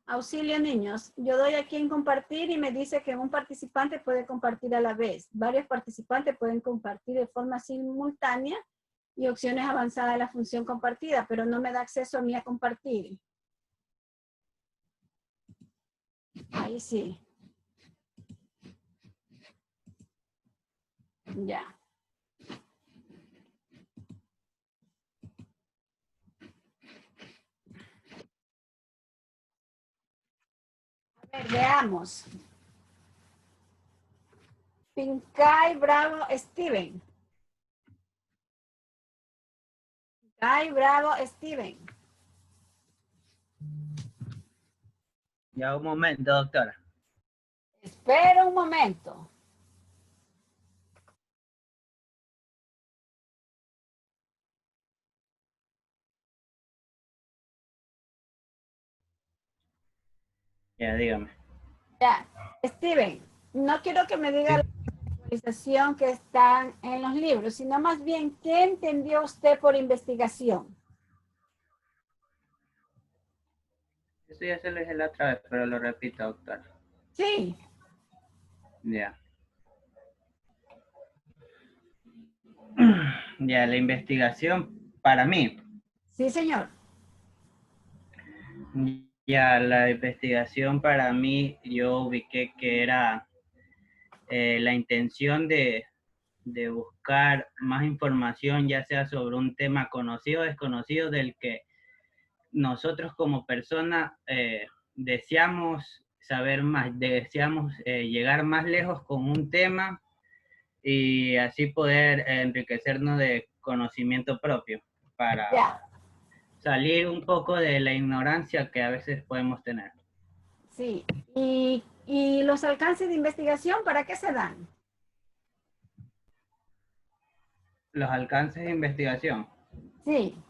Auxilio, niños. Yo doy aquí en compartir y me dice que un participante puede compartir a la vez. Varios participantes pueden compartir de forma simultánea y opciones avanzadas de la función compartida, pero no me da acceso a mí a compartir. Ahí sí. Ya. A ver, veamos. Pincay Bravo Steven. Pincay Bravo Steven. Ya un momento, doctora. Espera un momento. Ya, dígame. Ya. Steven, no quiero que me diga la actualización que están en los libros, sino más bien, ¿qué entendió usted por investigación? Eso ya se lo dije la otra vez, pero lo repito, doctora. Sí. Ya. Ya, la investigación para mí. Sí, señor. Ya, la investigación para mí, yo ubiqué que era la intención de buscar más información, ya sea sobre un tema conocido o desconocido, del que nosotros como personas deseamos saber más, deseamos llegar más lejos con un tema y así poder enriquecernos de conocimiento propio para Ya. salir un poco de la ignorancia que a veces podemos tener. Sí. ¿Y los alcances de investigación para qué se dan? Los alcances de investigación. Sí.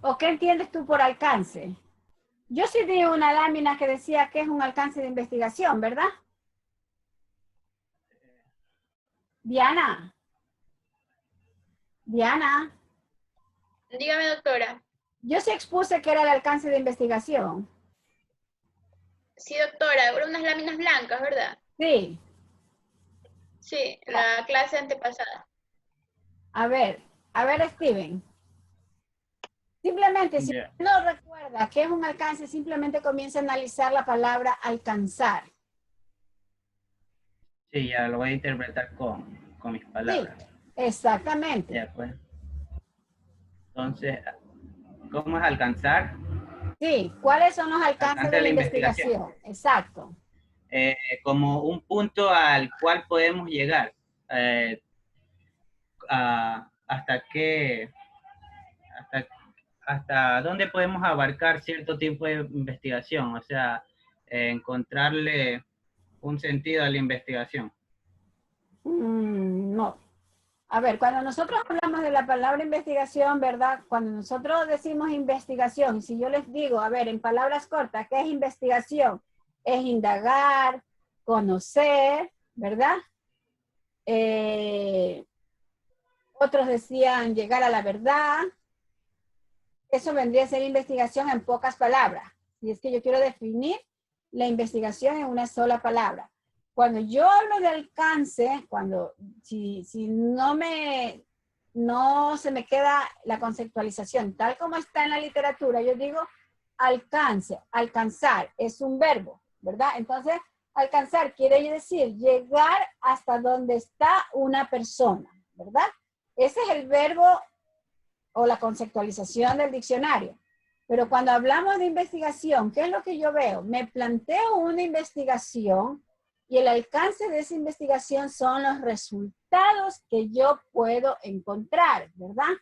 ¿O qué entiendes tú por alcance? Yo sí di una lámina que decía que es un alcance de investigación, ¿verdad? Diana. Diana. Dígame, doctora. Yo sí expuse que era el alcance de investigación. Sí, doctora, eran unas láminas blancas, ¿verdad? Sí. Sí, la clase antepasada. A ver, Steven. Simplemente, si Yeah. no recuerda qué es un alcance, simplemente comienza a analizar la palabra alcanzar. Sí, ya lo voy a interpretar con mis Sí, palabras. exactamente. Ya, pues. Entonces, ¿cómo es alcanzar? Sí, ¿cuáles son los alcances Alcance de de la la investigación. investigación? Exacto. Como un punto al cual podemos llegar. Hasta qué, hasta, hasta dónde podemos abarcar cierto tipo de investigación, o sea, encontrarle un sentido a la investigación. No. A ver, cuando nosotros hablamos de la palabra investigación, ¿verdad? Cuando nosotros decimos investigación, si yo les digo, a ver, en palabras cortas, ¿qué es investigación? Es indagar, conocer, ¿verdad? Otros decían llegar a la verdad. Eso vendría a ser investigación en pocas palabras. Y es que yo quiero definir la investigación en una sola palabra. Cuando yo hablo de alcance, si no se me queda la conceptualización tal como está en la literatura, yo digo alcance, alcanzar, es un verbo, ¿verdad? Entonces, alcanzar quiere decir llegar hasta donde está una persona, ¿verdad? Ese es el verbo o la conceptualización del diccionario. Pero cuando hablamos de investigación, ¿qué es lo que yo veo? Me planteo una investigación y el alcance de esa investigación son los resultados que yo puedo encontrar, ¿verdad?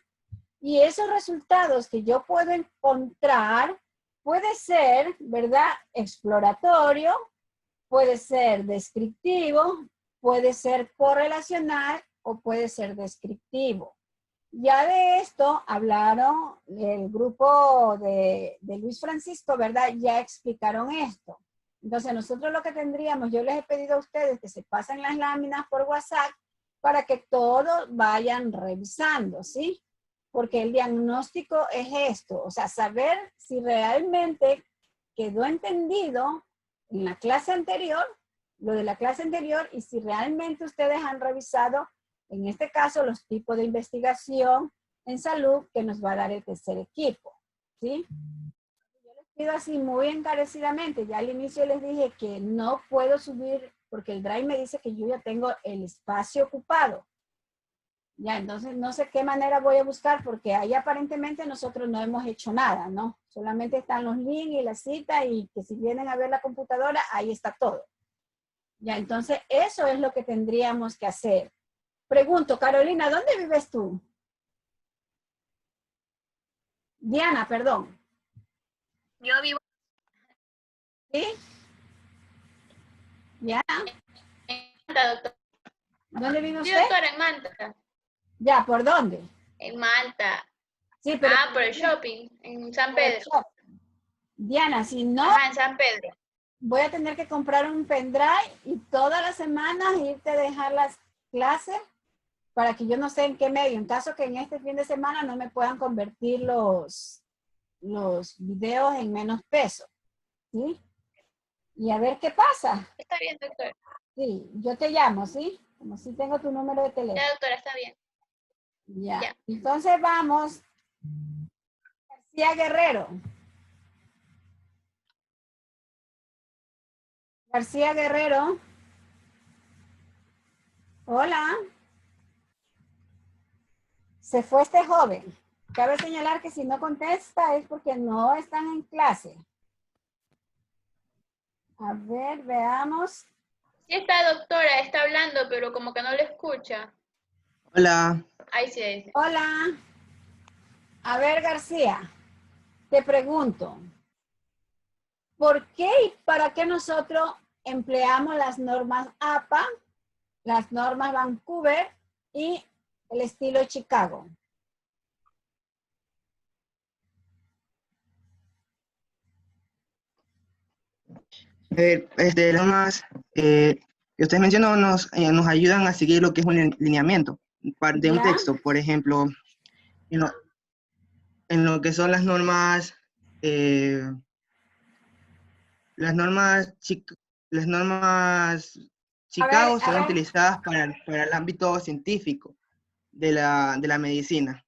Y esos resultados que yo puedo encontrar puede ser, ¿verdad? Exploratorio, puede ser descriptivo, puede ser correlacional o puede ser descriptivo. Ya de esto hablaron el grupo de Luis Francisco, ¿verdad? Ya explicaron esto. Entonces nosotros lo que tendríamos, yo les he pedido a ustedes que se pasen las láminas por WhatsApp para que todos vayan revisando, ¿sí? Porque el diagnóstico es esto, o sea, saber si realmente quedó entendido en la clase anterior, lo de la clase anterior, y si realmente ustedes han revisado, en este caso, los tipos de investigación en salud que nos va a dar el tercer equipo, ¿sí? Yo les pido así muy encarecidamente, ya al inicio les dije que no puedo subir, porque el Drive me dice que yo ya tengo el espacio ocupado. Ya, entonces no sé qué manera voy a buscar, porque ahí aparentemente nosotros no hemos hecho nada, ¿no? Solamente están los links y la cita, y que si vienen a ver la computadora, ahí está todo. Ya, entonces eso es lo que tendríamos que hacer. Pregunto, Carolina, ¿dónde vives tú? Diana, perdón. Yo vivo ¿Sí? ¿Ya? en Malta, doctora. ¿Dónde vive Sí, usted? doctora, en Malta. Ya, ¿por dónde? En Malta. Sí, pero Por el shopping, en San por el Pedro. shop. Diana, si no, Ajá, en San Pedro. voy a tener que comprar un pendrive y todas las semanas irte a dejar las clases para que yo no sé en qué medio, en caso que en este fin de semana no me puedan convertir los videos en menos peso, ¿sí? Y a ver qué pasa. Está bien, doctora. Sí, yo te llamo, ¿sí? Como si tengo tu número de teléfono. Ya, doctora, está bien. Ya. Ya. Entonces vamos. García Guerrero. García Guerrero. Hola. Se fue este joven. Cabe señalar que si no contesta es porque no están en clase. A ver, veamos. Sí está, doctora, está hablando, pero como que no le escucha. Hola, Ahí sí dice. Hola. A ver, García, te pregunto, ¿por qué y para qué nosotros empleamos las normas APA, las normas Vancouver y el estilo Chicago? las normas que ustedes mencionan nos ayudan a seguir lo que es un lineamiento de un ¿Ya? texto. Por ejemplo, en lo, en lo que son eh, las normas, las normas Chicago A son ver, utilizadas para el ámbito científico de la medicina.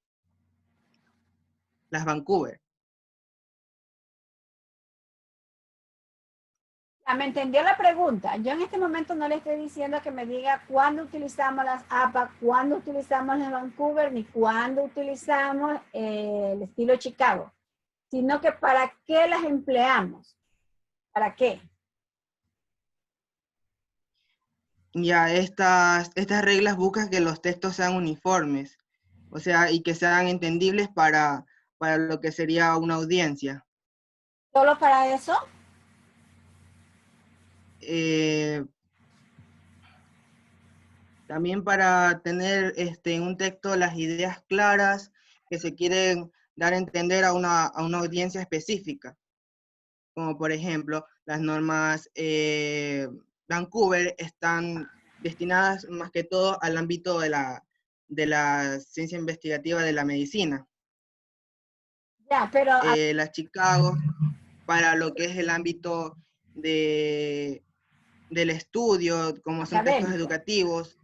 Las Vancouver. ya me entendió la pregunta. Yo en este momento no le estoy diciendo que me diga cuándo utilizamos las APA, cuándo utilizamos las Vancouver, ni cuándo utilizamos el estilo Chicago, sino que para qué las empleamos. ¿Para qué? Ya estas reglas buscan que los textos sean uniformes, o sea, y que sean entendibles para lo que sería una audiencia. ¿Solo para eso? Eh, También para tener en un texto las ideas claras que se quieren dar a entender a una audiencia específica, como por ejemplo las normas Vancouver están destinadas más que todo al ámbito de la ciencia investigativa de la medicina. Ya, pero Las Chicago para lo que es el ámbito del estudio, como son textos académico. educativos,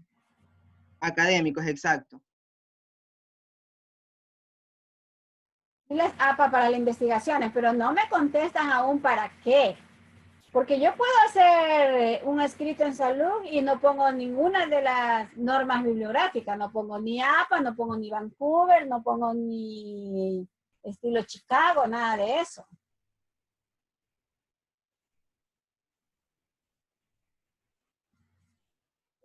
académicos, exacto. Y las APA para las investigaciones, pero no me contestan aún para qué. Porque yo puedo hacer un escrito en salud y no pongo ninguna de las normas bibliográficas, no pongo ni APA, no pongo ni Vancouver, no pongo ni estilo Chicago, nada de eso.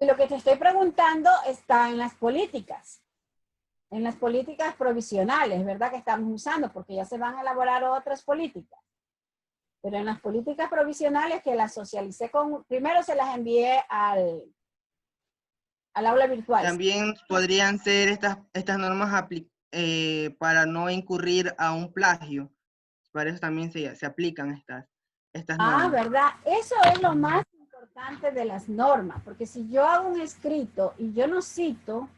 Y lo que te estoy preguntando está en las políticas provisionales, ¿verdad? Que estamos usando, porque ya se van a elaborar otras políticas. Pero en las políticas provisionales que las socialicé primero se las envié al aula virtual. También podrían ser estas normas para no incurrir a un plagio. Para eso también se aplican estas normas. ¿Verdad? Eso es lo más importante de las normas, porque si yo hago un escrito y yo no cito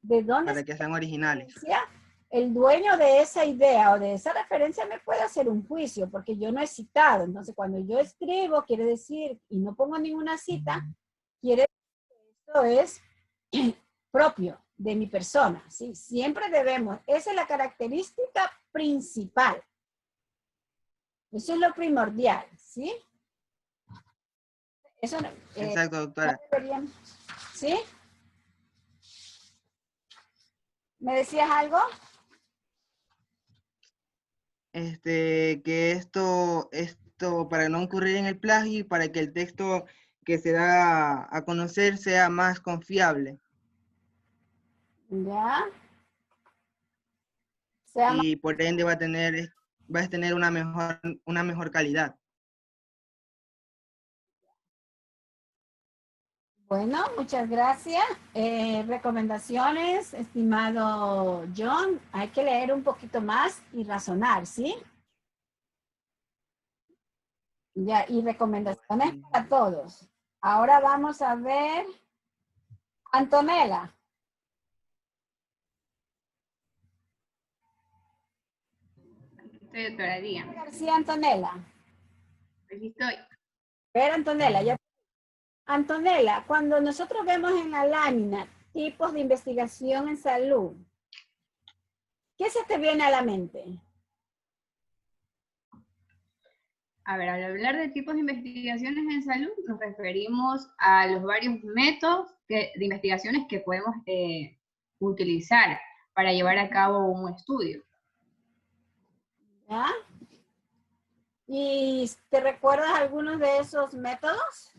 de dónde Para que sean originales. el dueño de esa idea o de esa referencia me puede hacer un juicio porque yo no he citado. Entonces, cuando yo escribo, quiere decir, y no pongo ninguna cita, quiere decir que esto es propio de mi persona, ¿sí? Siempre debemos, esa es la característica principal. Eso es lo primordial, ¿sí? Eso no, Exacto, no doctora. deberíamos, ¿sí? ¿Me decías algo? Que esto para no incurrir en el plagio y para que el texto que se da a conocer sea más confiable Ya. Sea más. y por ende va a tener una mejor calidad. Bueno, muchas gracias. Recomendaciones, estimado John, hay que leer un poquito más y razonar, ¿sí? Ya, y recomendaciones para todos. Ahora vamos a ver Antonella. Estoy, doctora, dígame. García Antonella. Aquí estoy. Ver, Antonella, ya. Antonella, cuando nosotros vemos en la lámina tipos de investigación en salud, ¿qué se te viene a la mente? A ver, al hablar de tipos de investigaciones en salud, nos referimos a los varios métodos de investigaciones que podemos utilizar para llevar a cabo un estudio. ¿Ya? ¿Y te recuerdas algunos de esos métodos?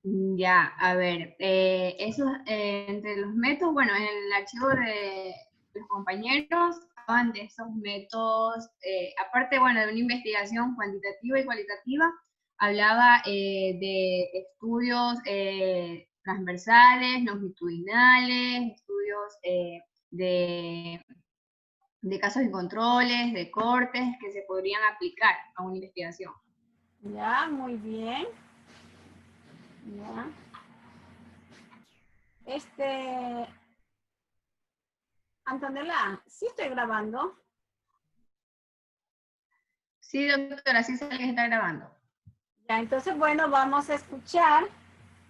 Ya, a ver, entre los métodos, bueno, en el archivo de los compañeros hablan de esos métodos, aparte, bueno, de una investigación cuantitativa y cualitativa, hablaba de estudios transversales, longitudinales, estudios de casos y controles, de cortes que se podrían aplicar a una investigación. Ya, muy bien. Ya. Antonella, sí estoy grabando. Sí, doctora, sí sé que está grabando. Ya, entonces, bueno, vamos a escuchar,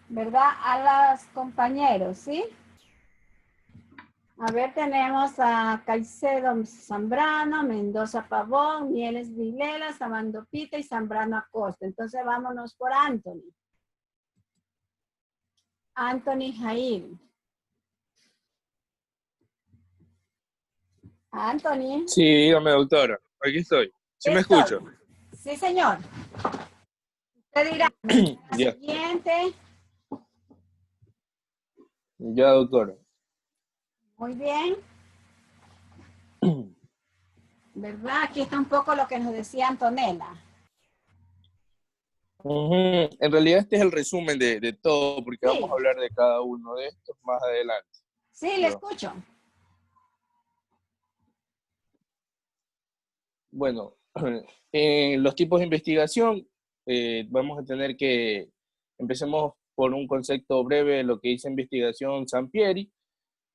¿verdad? A los compañeros, ¿sí? A ver, tenemos a Caicedo Zambrano, Mendoza Pavón, Mieles Vilela, Sabando Pita y Zambrano Acosta. Entonces, vámonos por Anthony. Anthony Jair. Anthony. Sí, dígame, doctora. Aquí estoy. ¿Sí me Estoy. escucho? Sí, señor. Usted dirá, la Ya, siguiente. ya, doctora. Muy bien. ¿Verdad? Aquí está un poco lo que nos decía Antonella. Ujú. En realidad este es el resumen de todo, porque Sí. vamos a hablar de cada uno de estos más adelante. Sí, le Yo. escucho. Bueno, en los tipos de investigación vamos a tener que, empecemos por un concepto breve de lo que dice investigación Sampieri,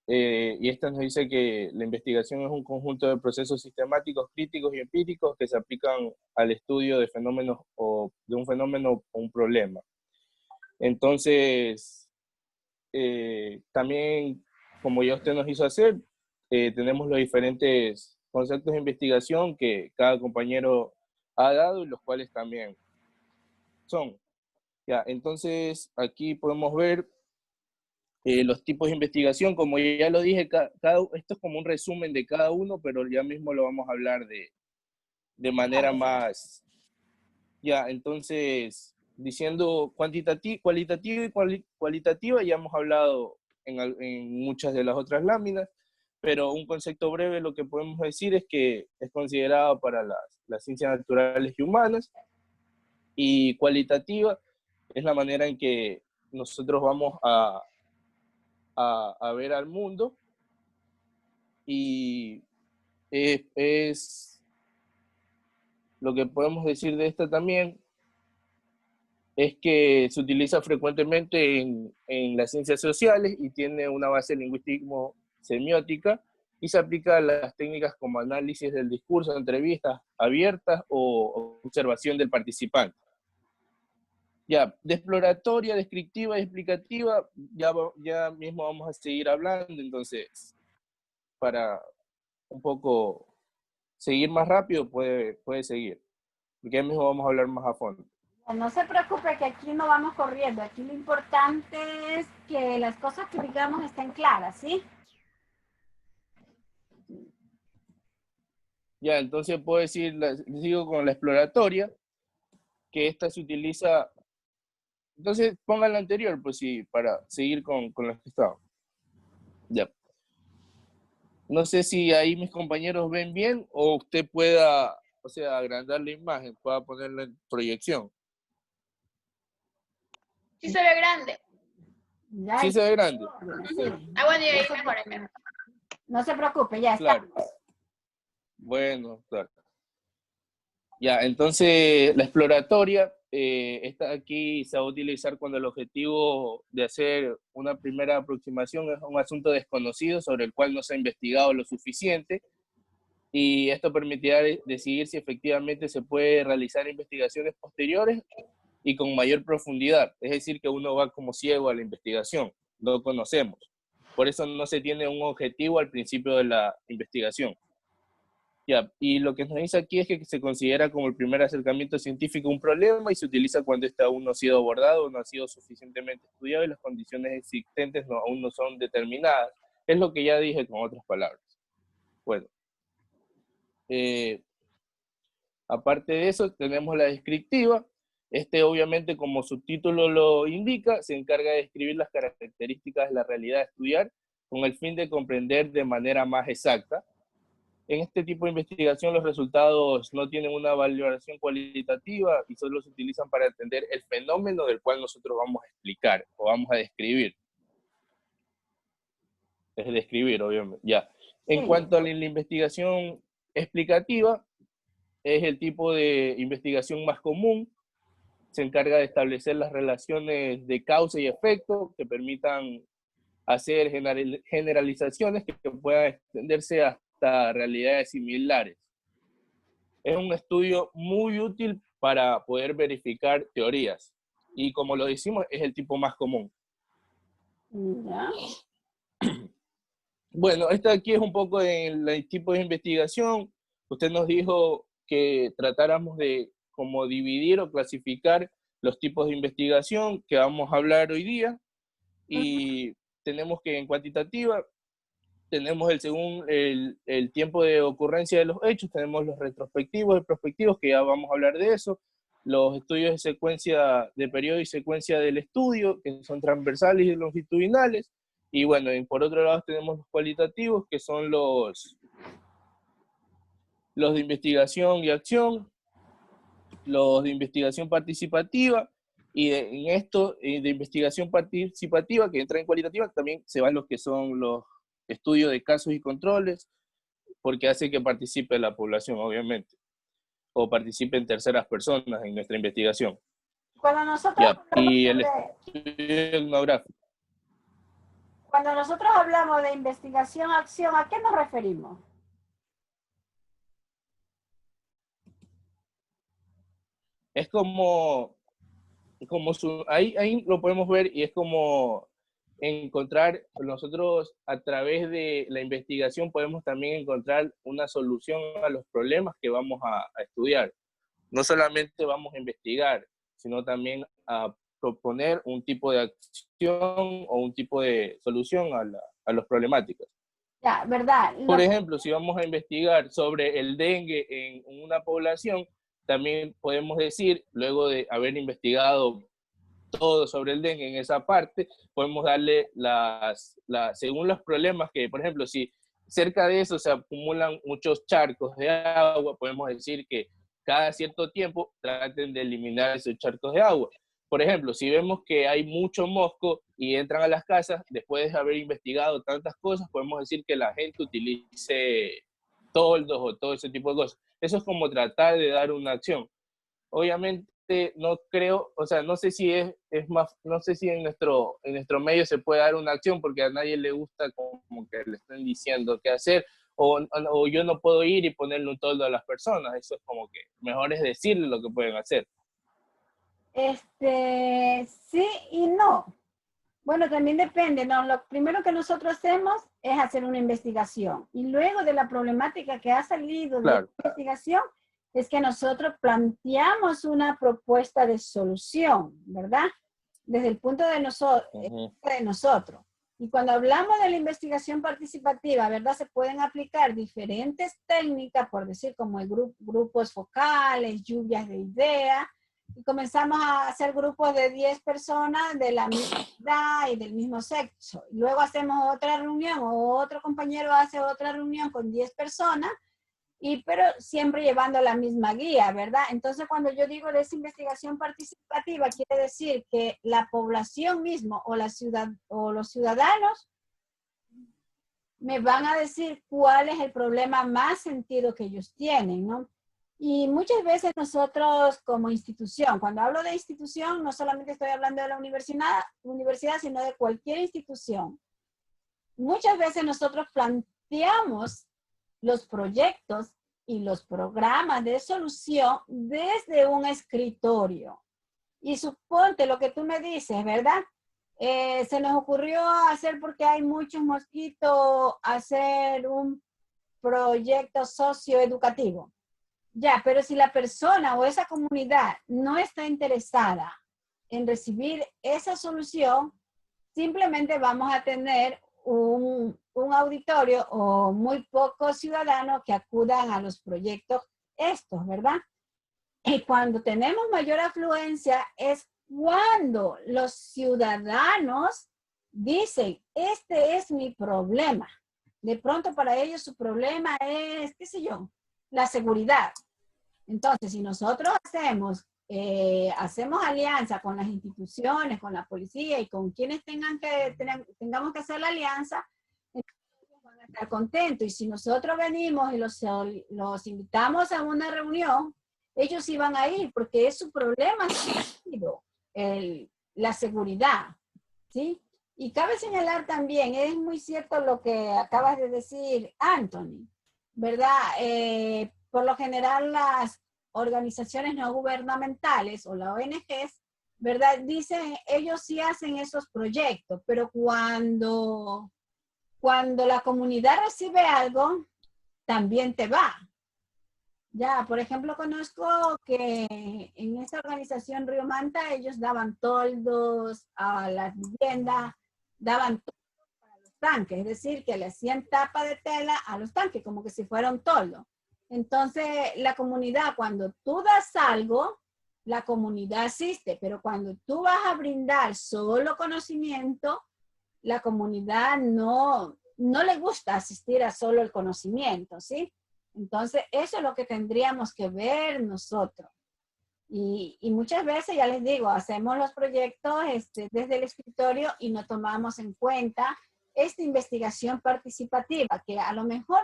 y esta nos dice que la investigación es un conjunto de procesos sistemáticos, críticos y empíricos que se aplican al estudio de fenómenos o de un fenómeno o un problema. Entonces, también, como ya usted nos hizo hacer, tenemos los diferentes conceptos de investigación que cada compañero ha dado y los cuales también son. Ya, entonces, aquí podemos ver los tipos de investigación, como ya lo dije, esto es como un resumen de cada uno, pero ya mismo lo vamos a hablar de manera más, ya, entonces, diciendo cualitativa y cualitativa, ya hemos hablado en muchas de las otras láminas, pero un concepto breve lo que podemos decir es que es considerado para las ciencias naturales y humanas, y cualitativa es la manera en que nosotros vamos a ver al mundo, y es lo que podemos decir de esta también es que se utiliza frecuentemente en las ciencias sociales y tiene una base lingüístico-semiótica y se aplica a las técnicas como análisis del discurso, entrevistas abiertas o observación del participante. Ya, de exploratoria, descriptiva y explicativa, ya mismo vamos a seguir hablando, entonces, para un poco seguir más rápido, puede seguir, porque ya mismo vamos a hablar más a fondo. No se preocupe que aquí no vamos corriendo, aquí lo importante es que las cosas que digamos estén claras, ¿sí? Ya, entonces puedo decir, sigo con la exploratoria, que esta se utiliza. Entonces, pongan la anterior, pues sí, para seguir con las que estaban. Ya. No sé si ahí mis compañeros ven bien o usted pueda, o sea, agrandar la imagen, pueda ponerla en proyección. Sí se ve grande. Ya ¿Sí se ve grande? sí. Ah, bueno, y ahí mejor, ahí mejor. No se preocupe, ya está. Claro. Bueno, claro. Ya, entonces la exploratoria, esta aquí se va a utilizar cuando el objetivo de hacer una primera aproximación es un asunto desconocido sobre el cual no se ha investigado lo suficiente, y esto permitirá decidir si efectivamente se puede realizar investigaciones posteriores y con mayor profundidad. Es decir, que uno va como ciego a la investigación, no conocemos. Por eso no se tiene un objetivo al principio de la investigación. Ya, y lo que nos dice aquí es que se considera como el primer acercamiento científico a un problema y se utiliza cuando este aún no ha sido abordado, no ha sido suficientemente estudiado y las condiciones existentes aún no son determinadas. Es lo que ya dije con otras palabras. Bueno, aparte de eso, tenemos la descriptiva. Obviamente, como su título lo indica, se encarga de describir las características de la realidad a estudiar con el fin de comprender de manera más exacta. En este tipo de investigación los resultados no tienen una valoración cualitativa y solo se utilizan para entender el fenómeno del cual nosotros vamos a explicar o vamos a describir. Es describir, obviamente, ya. En Sí. cuanto a la investigación explicativa, es el tipo de investigación más común. Se encarga de establecer las relaciones de causa y efecto que permitan hacer generalizaciones que puedan extenderse hasta realidades similares. Es un estudio muy útil para poder verificar teorías. Y como lo decimos, es el tipo más común. Ya. Bueno, este aquí es un poco el tipo de investigación. Usted nos dijo que tratáramos de como dividir o clasificar los tipos de investigación que vamos a hablar hoy día. Y tenemos que en cuantitativa tenemos según el tiempo de ocurrencia de los hechos, tenemos los retrospectivos y prospectivos, que ya vamos a hablar de eso, los estudios de secuencia de periodo y secuencia del estudio, que son transversales y longitudinales, y bueno, por otro lado tenemos los cualitativos, que son los de investigación y acción, los de investigación participativa, y en esto de investigación participativa, que entra en cualitativa, también se van los que son los estudios de casos y controles, porque hace que participe la población, obviamente, o participen terceras personas en nuestra investigación. Cuando nosotros Ya, y hablamos el estudio etnográfico. cuando nosotros hablamos de investigación-acción, ¿a qué nos referimos? Es como ahí lo podemos ver, y es como encontrar, nosotros a través de la investigación podemos también encontrar una solución a los problemas que vamos a estudiar. No solamente vamos a investigar, sino también a proponer un tipo de acción o un tipo de solución a las problemáticas. Ya, ¿verdad? Por ejemplo, si vamos a investigar sobre el dengue en una población, también podemos decir, luego de haber investigado todo sobre el dengue en esa parte, podemos darle según los problemas que, por ejemplo, si cerca de eso se acumulan muchos charcos de agua, podemos decir que cada cierto tiempo traten de eliminar esos charcos de agua. Por ejemplo, si vemos que hay mucho mosco y entran a las casas, después de haber investigado tantas cosas, podemos decir que la gente utilice toldos o todo ese tipo de cosas. Eso es como tratar de dar una acción. Obviamente, no creo, o sea, no sé si es más, no sé si en nuestro medio se puede dar una acción porque a nadie le gusta como que le estén diciendo qué hacer, o yo no puedo ir y ponerle un toldo a las personas. Eso es como que mejor es decirle lo que pueden hacer. Sí y no. Bueno, también depende, ¿no? Lo primero que nosotros hacemos es hacer una investigación y luego de la problemática que ha salido de la investigación es que nosotros planteamos una propuesta de solución, ¿verdad? Desde el punto de nosotros. Y cuando hablamos de la investigación participativa, ¿verdad? Se pueden aplicar diferentes técnicas, por decir, como el grupos focales, lluvias de ideas, y comenzamos a hacer grupos de 10 personas de la misma edad y del mismo sexo. Luego hacemos otra reunión o otro compañero hace otra reunión con 10 personas, pero siempre llevando la misma guía, ¿verdad? Entonces, cuando yo digo de esa investigación participativa, quiere decir que la población mismo o los ciudadanos me van a decir cuál es el problema más sentido que ellos tienen, ¿no? Y muchas veces nosotros como institución, cuando hablo de institución, no solamente estoy hablando de la universidad, sino de cualquier institución. Muchas veces nosotros planteamos los proyectos y los programas de solución desde un escritorio. Y suponte lo que tú me dices, ¿verdad? Se nos ocurrió hacer, porque hay muchos mosquitos, hacer un proyecto socioeducativo. Ya, pero si la persona o esa comunidad no está interesada en recibir esa solución, simplemente vamos a tener un auditorio o muy pocos ciudadanos que acudan a los proyectos estos, ¿verdad? Y cuando tenemos mayor afluencia es cuando los ciudadanos dicen, este es mi problema. De pronto para ellos su problema es, qué sé yo, la seguridad. Entonces, si nosotros hacemos alianza con las instituciones, con la policía y con quienes tengamos que hacer la alianza, entonces van a estar contentos. Y si nosotros venimos y los invitamos a una reunión, ellos sí van a ir porque es su problema la seguridad, ¿sí? Y cabe señalar también, es muy cierto lo que acabas de decir, Anthony, ¿verdad? Por lo general las organizaciones no gubernamentales o las ONGs, ¿verdad? Dicen, ellos sí hacen esos proyectos, pero cuando la comunidad recibe algo, también te va. Ya, por ejemplo, conozco que en esta organización Río Manta, ellos daban toldos a las viviendas, daban toldos para los tanques, es decir, que le hacían tapa de tela a los tanques, como que si fuera un toldo. Entonces, la comunidad, cuando tú das algo, la comunidad asiste, pero cuando tú vas a brindar solo conocimiento, la comunidad no le gusta asistir a solo el conocimiento, ¿sí? Entonces, eso es lo que tendríamos que ver nosotros. Y muchas veces, ya les digo, hacemos los proyectos desde el escritorio y no tomamos en cuenta esta investigación participativa, que a lo mejor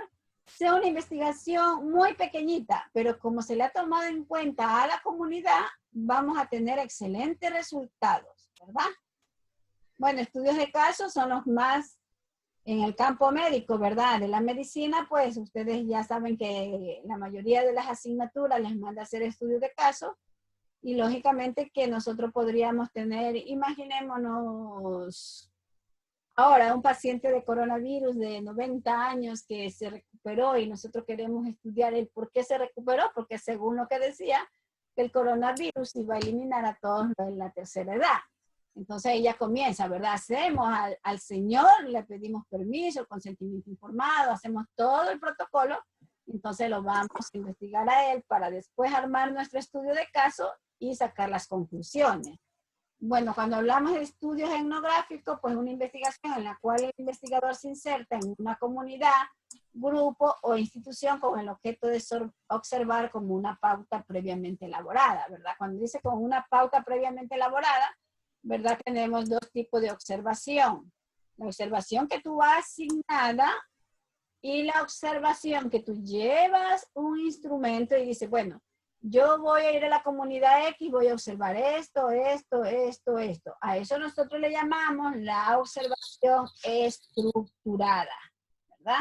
sea una investigación muy pequeñita, pero como se le ha tomado en cuenta a la comunidad, vamos a tener excelentes resultados, ¿verdad? Bueno, estudios de casos son los más en el campo médico, ¿verdad? De la medicina, pues ustedes ya saben que la mayoría de las asignaturas les manda a hacer estudios de casos y lógicamente que nosotros podríamos tener, imaginémonos, ahora un paciente de coronavirus de 90 años que se recuperó y nosotros queremos estudiar el por qué se recuperó, porque según lo que decía, que el coronavirus iba a eliminar a todos en la tercera edad. Entonces ella comienza, ¿verdad? Hacemos al señor, le pedimos permiso, consentimiento informado, hacemos todo el protocolo, entonces lo vamos a investigar a él para después armar nuestro estudio de caso y sacar las conclusiones. Bueno, cuando hablamos de estudios etnográficos, pues una investigación en la cual el investigador se inserta en una comunidad, grupo o institución con el objeto de observar como una pauta previamente elaborada, ¿verdad? Cuando dice con una pauta previamente elaborada, ¿verdad? Tenemos dos tipos de observación. La observación que tú vas asignada y la observación que tú llevas un instrumento y dices, bueno, yo voy a ir a la comunidad X, voy a observar esto, esto, esto, esto. A eso nosotros le llamamos la observación estructurada, ¿verdad?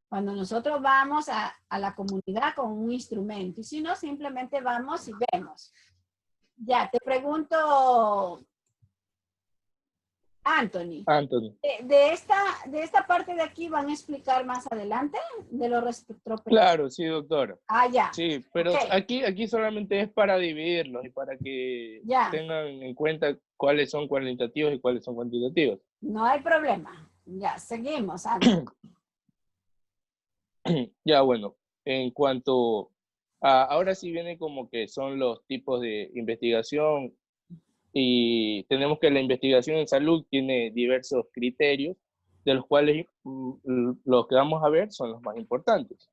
Cuando nosotros vamos a la comunidad con un instrumento, y si no, simplemente vamos y vemos. Ya, te pregunto, Anthony. Anthony. De esta parte de aquí van a explicar más adelante de los retrospectivos. Claro, sí, doctora. Ah, ya. Sí, pero Okay. aquí solamente es para dividirlos y para que Ya. tengan en cuenta cuáles son cualitativos y cuáles son cuantitativos. No hay problema. Ya, seguimos, Anthony. Ya, bueno, en cuanto a, ahora sí viene como que son los tipos de investigación y tenemos que la investigación en salud tiene diversos criterios, de los cuales los que vamos a ver son los más importantes.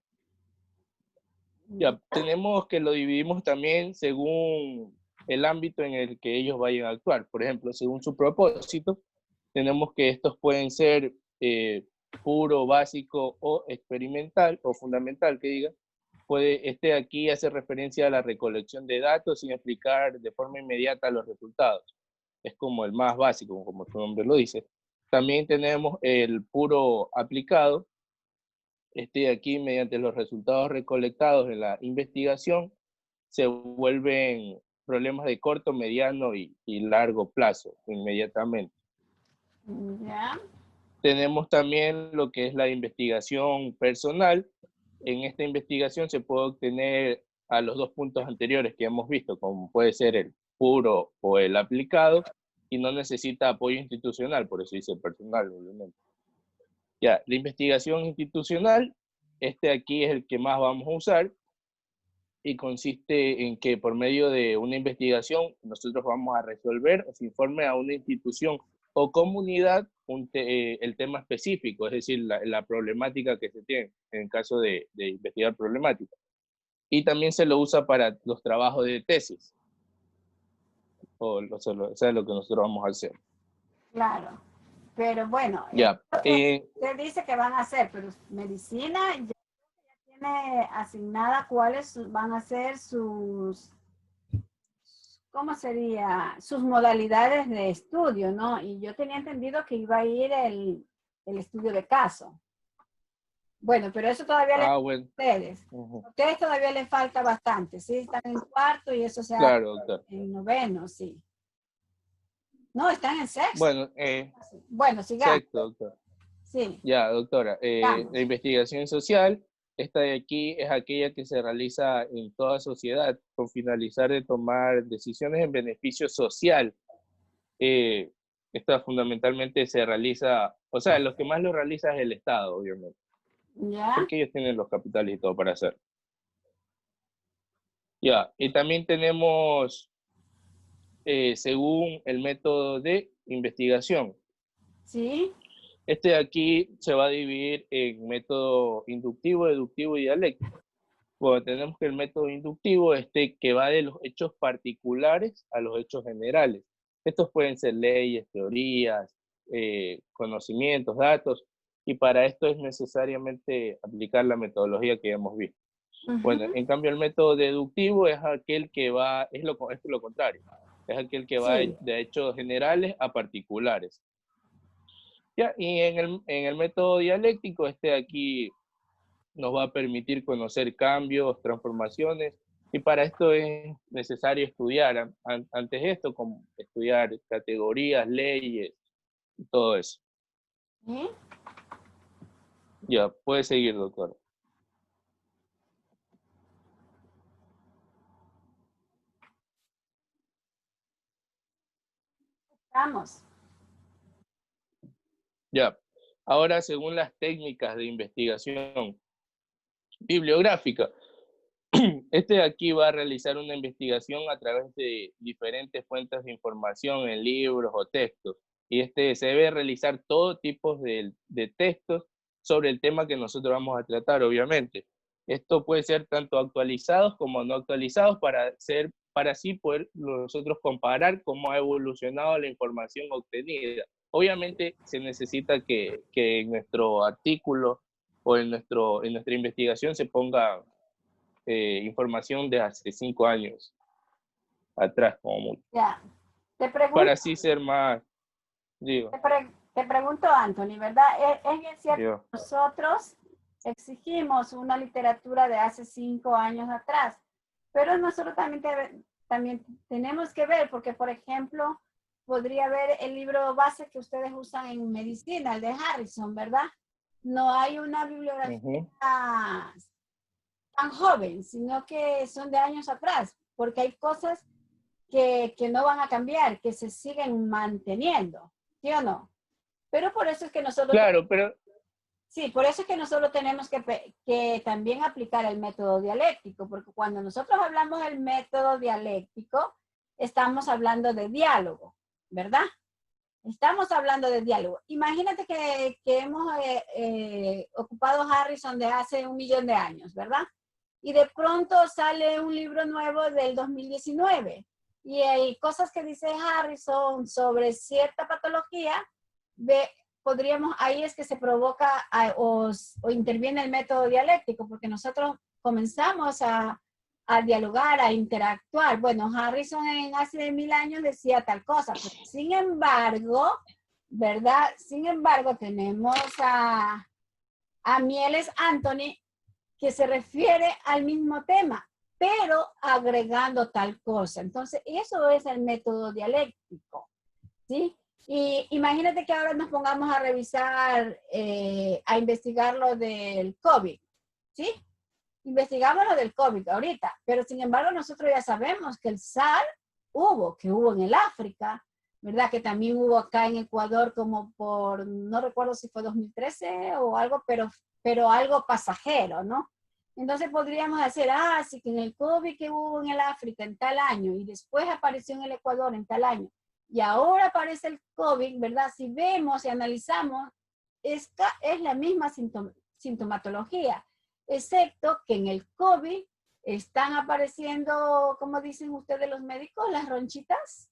Ya, tenemos que lo dividimos también según el ámbito en el que ellos vayan a actuar. Por ejemplo, según su propósito, tenemos que estos pueden ser puro, básico o experimental o fundamental, que diga. Este aquí hace referencia a la recolección de datos sin explicar de forma inmediata los resultados. Es como el más básico, como su nombre lo dice. También tenemos el puro aplicado. Aquí, mediante los resultados recolectados en la investigación, se vuelven problemas de corto, mediano y largo plazo inmediatamente. Ya. Tenemos también lo que es la investigación personal. En esta investigación se puede obtener a los dos puntos anteriores que hemos visto, como puede ser el puro o el aplicado, y no necesita apoyo institucional, por eso dice personal, obviamente. Ya, la investigación institucional, aquí es el que más vamos a usar, y consiste en que por medio de una investigación nosotros vamos a resolver o se informe a una institución o comunidad el tema específico, es decir, la problemática que se tiene en caso de investigar problemática. Y también se lo usa para los trabajos de tesis, o sea, lo que nosotros vamos a hacer. Claro. Pero bueno, Ya. usted dice que van a hacer, pero medicina ya tiene asignada cuáles van a ser sus, ¿cómo sería? Sus modalidades de estudio, ¿no? Y yo tenía entendido que iba a ir el estudio de caso. Bueno, pero eso todavía les falta a ustedes. A ustedes todavía les falta bastante, ¿sí? Están en cuarto y eso se hace en noveno, sí. No, están en sexto. Bueno, sigamos. Sexto, doctora. Sí. Ya, doctora. La investigación social, esta de aquí es aquella que se realiza en toda sociedad con finalizar de tomar decisiones en beneficio social. Esta fundamentalmente se realiza, o sea, los que más lo realiza es el Estado, obviamente. ¿Ya? Porque ellos tienen los capitales y todo para hacer. Ya, y también tenemos, según el método de investigación. Sí. De aquí se va a dividir en método inductivo, deductivo y dialéctico. Bueno, tenemos que el método inductivo que va de los hechos particulares a los hechos generales. Estos pueden ser leyes, teorías, conocimientos, datos, y para esto es necesariamente aplicar la metodología que ya hemos visto. Bueno, en cambio el método deductivo es aquel que va, es lo contrario, es aquel que va de hechos generales a particulares. Ya, y en el método dialéctico, aquí nos va a permitir conocer cambios, transformaciones, y para esto es necesario estudiar, antes esto, como estudiar categorías, leyes, y todo eso. ¿Sí? Ya, puede seguir, doctora. Vamos. Ya, ahora según las técnicas de investigación bibliográfica, de aquí va a realizar una investigación a través de diferentes fuentes de información en libros o textos, y se debe realizar todo tipo de textos sobre el tema que nosotros vamos a tratar, obviamente. Esto puede ser tanto actualizados como no actualizados para así poder nosotros comparar cómo ha evolucionado la información obtenida. Obviamente se necesita que en nuestro artículo o en nuestra investigación se ponga información de hace 5 años atrás, como mucho. Ya. Te pregunto, Para así ser más, digo, te pregunto, Anthony, ¿verdad? Es bien cierto, yo, nosotros exigimos una literatura de hace 5 años atrás, pero nosotros también tenemos que ver, porque por ejemplo, podría ver el libro base que ustedes usan en medicina, el de Harrison, ¿verdad? No hay una bibliografía tan joven, sino que son de años atrás, porque hay cosas que no van a cambiar, que se siguen manteniendo, ¿sí o no? Pero por eso es que nosotros... claro, pero Sí, por eso es que nosotros tenemos que también aplicar el método dialéctico, porque cuando nosotros hablamos del método dialéctico, estamos hablando de diálogo, ¿verdad? Estamos hablando de diálogo. Imagínate que hemos ocupado Harrison de hace 1.000.000 de años, ¿verdad? Y de pronto sale un libro nuevo del 2019 y hay cosas que dice Harrison sobre cierta patología, ahí es que se provoca o interviene el método dialéctico, porque nosotros comenzamos a dialogar, a interactuar. Bueno, Harrison hace 1.000 años decía tal cosa, pero sin embargo, ¿verdad? Sin embargo, tenemos a Mieles Anthony, que se refiere al mismo tema, pero agregando tal cosa. Entonces, eso es el método dialéctico, ¿sí? Y imagínate que ahora nos pongamos a revisar, a investigar lo del COVID, ¿sí? Investigamos lo del COVID ahorita, pero sin embargo nosotros ya sabemos que el SARS que hubo en el África, ¿verdad? Que también hubo acá en Ecuador como por, no recuerdo si fue 2013 o algo, pero algo pasajero, ¿no? Entonces podríamos decir, sí que en el COVID que hubo en el África en tal año y después apareció en el Ecuador en tal año, y ahora aparece el COVID, ¿verdad? Si vemos y analizamos, es la misma sintomatología, excepto que en el COVID están apareciendo, ¿cómo dicen ustedes los médicos? Las ronchitas,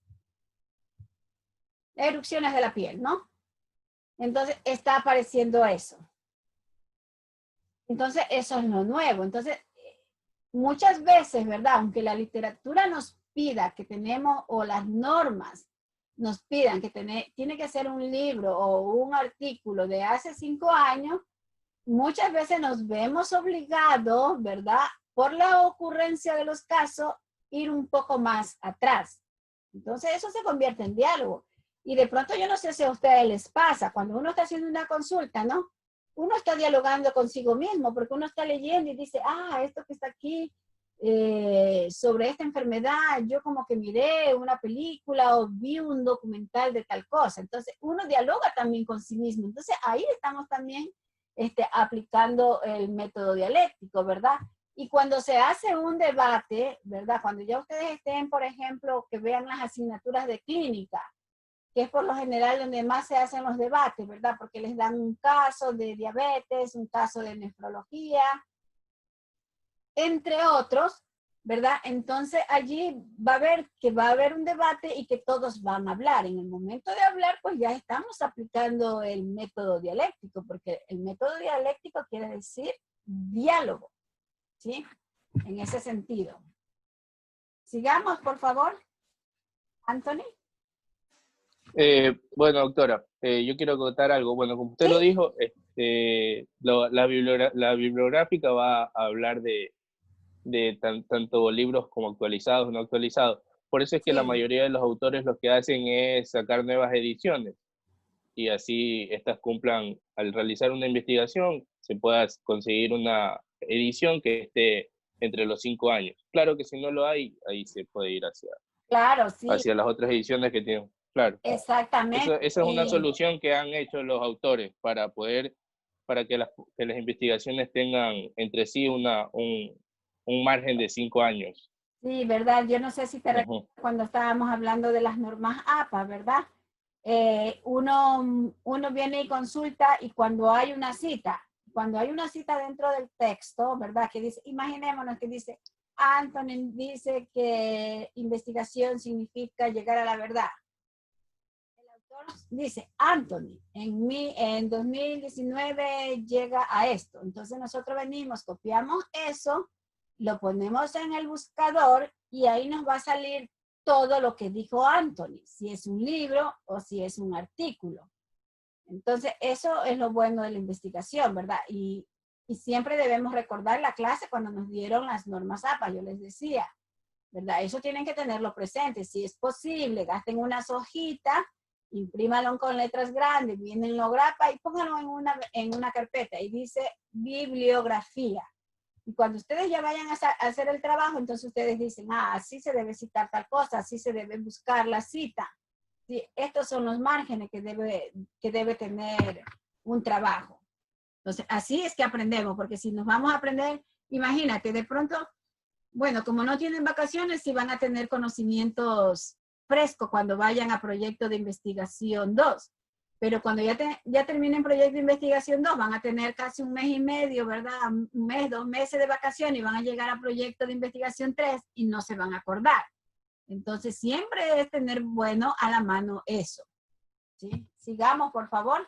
erupciones de la piel, ¿no? Entonces está apareciendo eso. Entonces eso es lo nuevo. Entonces, muchas veces, ¿verdad? Aunque la literatura nos pida que tenemos, o las normas nos pidan que tiene que ser un libro o un artículo de hace 5 años, muchas veces nos vemos obligados, ¿verdad? Por la ocurrencia de los casos, ir un poco más atrás. Entonces eso se convierte en diálogo. Y de pronto yo no sé si a ustedes les pasa, cuando uno está haciendo una consulta, ¿no? Uno está dialogando consigo mismo, porque uno está leyendo y dice, esto que está aquí, sobre esta enfermedad, yo como que miré una película o vi un documental de tal cosa. Entonces, uno dialoga también con sí mismo. Entonces, ahí estamos también aplicando el método dialéctico, ¿verdad? Y cuando se hace un debate, ¿verdad? Cuando ya ustedes estén, por ejemplo, que vean las asignaturas de clínica, que es por lo general donde más se hacen los debates, ¿verdad? Porque les dan un caso de diabetes, un caso de nefrología, entre otros, ¿verdad? Entonces allí va a haber un debate y que todos van a hablar. En el momento de hablar, pues ya estamos aplicando el método dialéctico, porque el método dialéctico quiere decir diálogo, ¿sí? En ese sentido. Sigamos, por favor. Anthony. Bueno, doctora, yo quiero contar algo. Bueno, como usted ¿Sí? lo dijo, la bibliográfica va a hablar de tanto libros como actualizados o no actualizados. Por eso es que la Sí. mayoría de los autores lo que hacen es sacar nuevas ediciones y así estas cumplan, al realizar una investigación, se pueda conseguir una edición que esté entre los 5 años. Claro que si no lo hay, ahí se puede ir Claro, sí, hacia las otras ediciones que tienen. Claro. exactamente. Esa es una solución que han hecho los autores para que las investigaciones tengan entre sí un margen de 5 años. Sí, ¿verdad? Yo no sé si te recuerdas cuando estábamos hablando de las normas APA, ¿verdad? Uno viene y consulta y cuando hay una cita dentro del texto, ¿verdad? Que dice, imaginémonos que dice, Anthony dice que investigación significa llegar a la verdad. El autor dice, Anthony, en 2019 llega a esto. Entonces nosotros venimos, copiamos eso lo ponemos en el buscador y ahí nos va a salir todo lo que dijo Anthony, si es un libro o si es un artículo. Entonces, eso es lo bueno de la investigación, ¿verdad? Y siempre debemos recordar la clase cuando nos dieron las normas APA, yo les decía, ¿verdad? Eso tienen que tenerlo presente. Si es posible, gasten unas hojitas, imprímalo con letras grandes, llénenlo grapa y pónganlo en una carpeta y dice bibliografía. Y cuando ustedes ya vayan a hacer el trabajo, entonces ustedes dicen, ah, así se debe citar tal cosa, así se debe buscar la cita. Sí, estos son los márgenes que debe tener un trabajo. Entonces, así es que aprendemos, porque si nos vamos a aprender, imagínate, de pronto, bueno, como no tienen vacaciones, sí van a tener conocimientos frescos cuando vayan a proyecto de investigación 2. Pero cuando ya terminen proyecto de investigación 2, van a tener casi un mes y medio, ¿verdad? Un mes, 2 meses de vacaciones y van a llegar a proyecto de investigación 3 y no se van a acordar. Entonces, siempre es tener bueno a la mano eso. ¿Sí? Sigamos, por favor.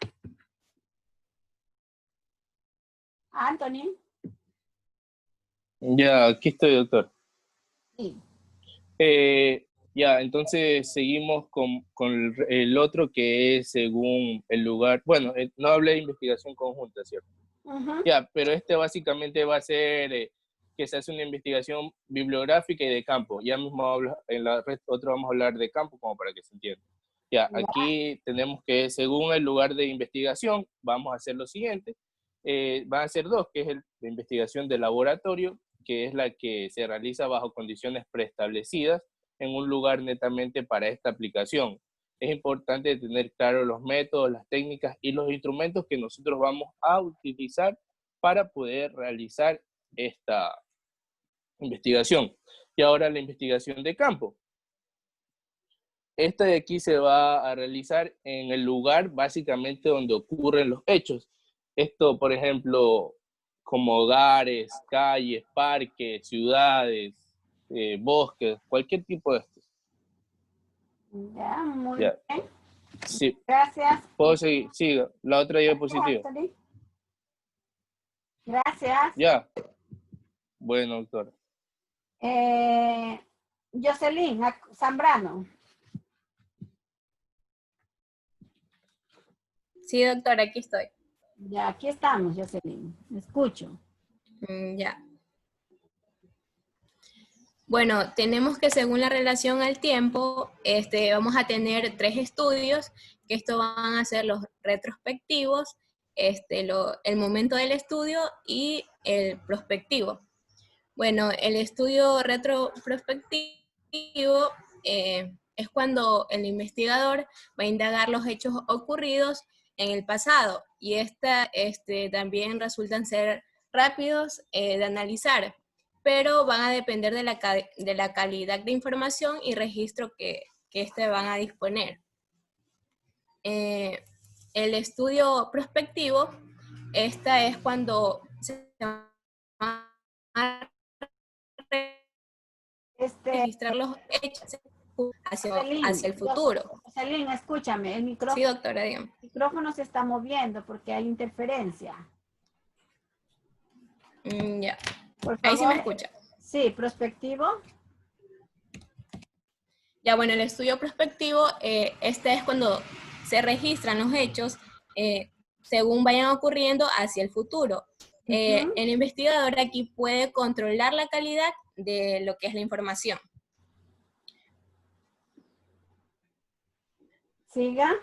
Anthony. Ya, aquí estoy, doctor. Sí. Ya, entonces seguimos con el otro que es según el lugar. Bueno, no hablé de investigación conjunta, ¿cierto? Ya, pero este básicamente va a ser que se hace una investigación bibliográfica y de campo. Ya mismo en la otra vamos a hablar de campo como para que se entienda. Ya, aquí tenemos que según el lugar de investigación, vamos a hacer lo siguiente. Van a ser dos, que es la investigación de laboratorio, que es la que se realiza bajo condiciones preestablecidas en un lugar netamente para esta aplicación. Es importante tener claro los métodos, las técnicas y los instrumentos que nosotros vamos a utilizar para poder realizar esta investigación. Y ahora la investigación de campo. Esta de aquí se va a realizar en el lugar básicamente donde ocurren los hechos. Esto, por ejemplo, como hogares, calles, parques, ciudades, bosques, cualquier tipo de estos. Ya, muy Ya. bien. Sí. Gracias. ¿Puedo seguir? Sí, la otra diapositiva. Gracias. Ya. Bueno, doctor. Jocelyn Zambrano. Sí, doctora, aquí estoy. Ya, aquí estamos, Jocelyn. Me escucho. Ya. Bueno, tenemos que según la relación al tiempo, vamos a tener 3 estudios, que estos van a ser los retrospectivos, el momento del estudio y el prospectivo. Bueno, el estudio retroprospectivo es cuando el investigador va a indagar los hechos ocurridos en el pasado y también resultan ser rápidos de analizar, pero van a depender de la calidad de información y registro que van a disponer. El estudio prospectivo, esta es cuando se va a registrar los hechos hacia el futuro. Jocelyn, escúchame, el micrófono. Sí, doctora, dígame. El micrófono se está moviendo porque hay interferencia. Ya. Por favor. Ahí sí me escucha. Sí, prospectivo. Ya, bueno, el estudio prospectivo, este es cuando se registran los hechos según vayan ocurriendo hacia el futuro. El investigador aquí puede controlar la calidad de lo que es la información. Siga.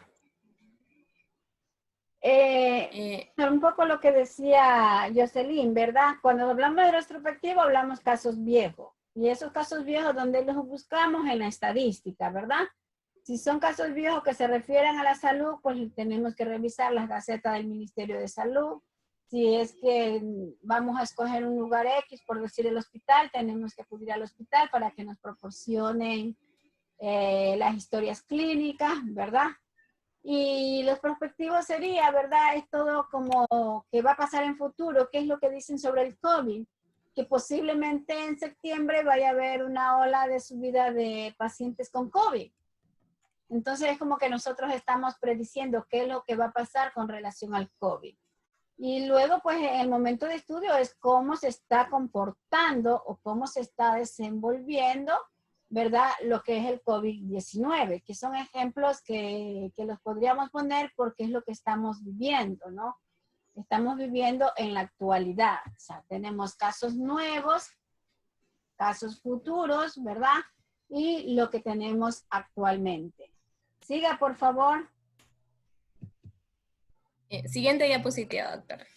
Un poco lo que decía Jocelyn, ¿verdad? Cuando hablamos de retrospectivo, hablamos casos viejos. Y esos casos viejos, ¿dónde los buscamos? En la estadística, ¿verdad? Si son casos viejos que se refieren a la salud, pues tenemos que revisar las gacetas del Ministerio de Salud. Si es que vamos a escoger un lugar X, por decir el hospital, tenemos que acudir al hospital para que nos proporcionen las historias clínicas, ¿verdad? Y los prospectivos sería, ¿verdad? Es todo como que va a pasar en futuro. ¿Qué es lo que dicen sobre el COVID? Que posiblemente en septiembre vaya a haber una ola de subida de pacientes con COVID. Entonces es como que nosotros estamos prediciendo qué es lo que va a pasar con relación al COVID. Y luego, pues, el momento de estudio es cómo se está comportando o cómo se está desenvolviendo, ¿verdad? Lo que es el COVID-19, que son ejemplos que los podríamos poner porque es lo que estamos viviendo, ¿no? Estamos viviendo en la actualidad. O sea, tenemos casos nuevos, casos futuros, ¿verdad? Y lo que tenemos actualmente. Siga, por favor. Siguiente diapositiva, doctor.